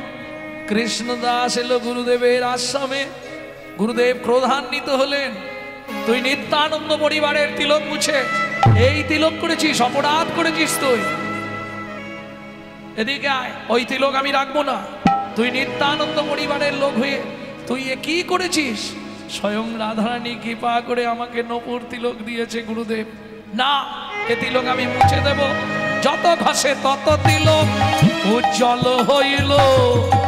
কৃষ্ণদাস এলো গুরুদেবের আশ্রমে, গুরুদেব ক্রোধান্বিত হলেন। তুই নিত্যানন্দ পরিবারের তিলক মুছে এই তিলক করেছিস, অপরাধ করেছিস তুই। এদিকে আয়, ওই তিলক আমি রাখবো না। তুই নিত্যানন্দ পরিবারের লোক হয়ে তুই এ কি করেছিস? স্বয়ং রাধারানী কৃপা করে আমাকে নপুর তিলক দিয়েছে গুরুদেব। না, এ তিলক আমি মুছে দেব। যত ঘষে তত তিলক উজ্জ্বল হইল,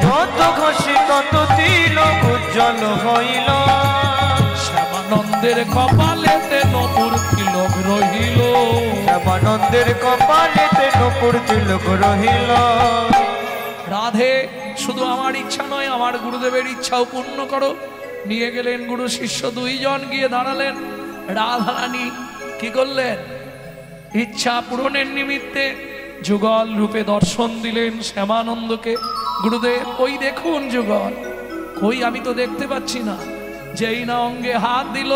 যত ঘষে তত তিলক উজ্জ্বল হইল। শ্যামানন্দের কপালেতে নপুর তিলক রহিল, শ্যামানন্দের কপালেতে নপুর তিলক রহিল। রাধে শুধু আমার ইচ্ছা নয়, আমার গুরুদেবের ইচ্ছাও পূর্ণ করো। নিয়ে গেলেন গুরু শিষ্য দুইজন, গিয়ে দাঁড়ালেন। রাধারানী কি করলেন? ইচ্ছা পূরণের নিমিত্তে যুগল রূপে দর্শন দিলেন শ্যামানন্দকে। গুরুদেব ওই দেখুন যুগল। কই, আমি তো দেখতে পাচ্ছি না। যেই না অঙ্গে হাত দিল,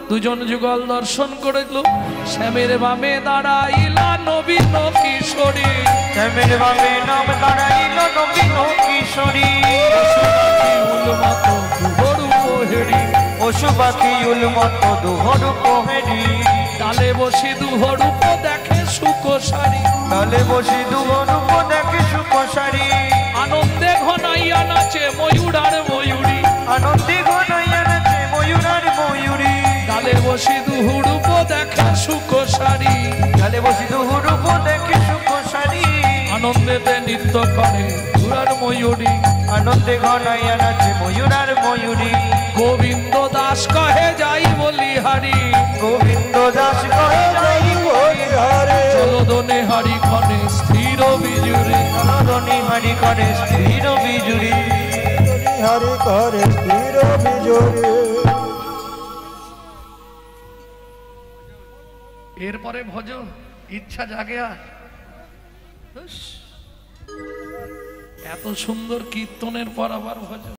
দুজন যুগল দর্শন করল। শ্যামের বামে দাঁড়াইলা নবীন কিশোরী, শ্যামের বামে নাম দাঁড়াইল নবীন কিশোরী। পশু পাখি উলমত দুহর পোহেরি, ডালে বসে দুহরূপ দেখে সুকোসারি, ডালে বসে দুহরূপ দেখে সুকোসারি। আনন্দে ঘনাইয়া নাচে ময়ূর আর ময়ূরী, আনন্দে ঘনাইয়া নাচে ময়ূর আর ময়ূরী। ডালে বসে দুহরূপ দেখে সুকোসারি, ডালে বসে দুহরূপ দেখে সুকোসারি। আনন্দেতে নৃত্য করে ময়ূর আর ময়ূরী, আনন্দে ঘনাইয়া নাচে ময়ূর আর ময়ূরী। গোবিন্দ দাস কহে যাই বলিহারি, গোবিন্দ দাস কহে যাই বলিহারে, চলদনে হারি ক্ষণে স্থির বিজুরে, চলদনে হারি করে স্থির বিজুরি। হরি করে স্থির বিজোরে। এরপরে ভজ, ইচ্ছা জাগে আর। এত সুন্দর কীর্তনের পর আবার ভজ।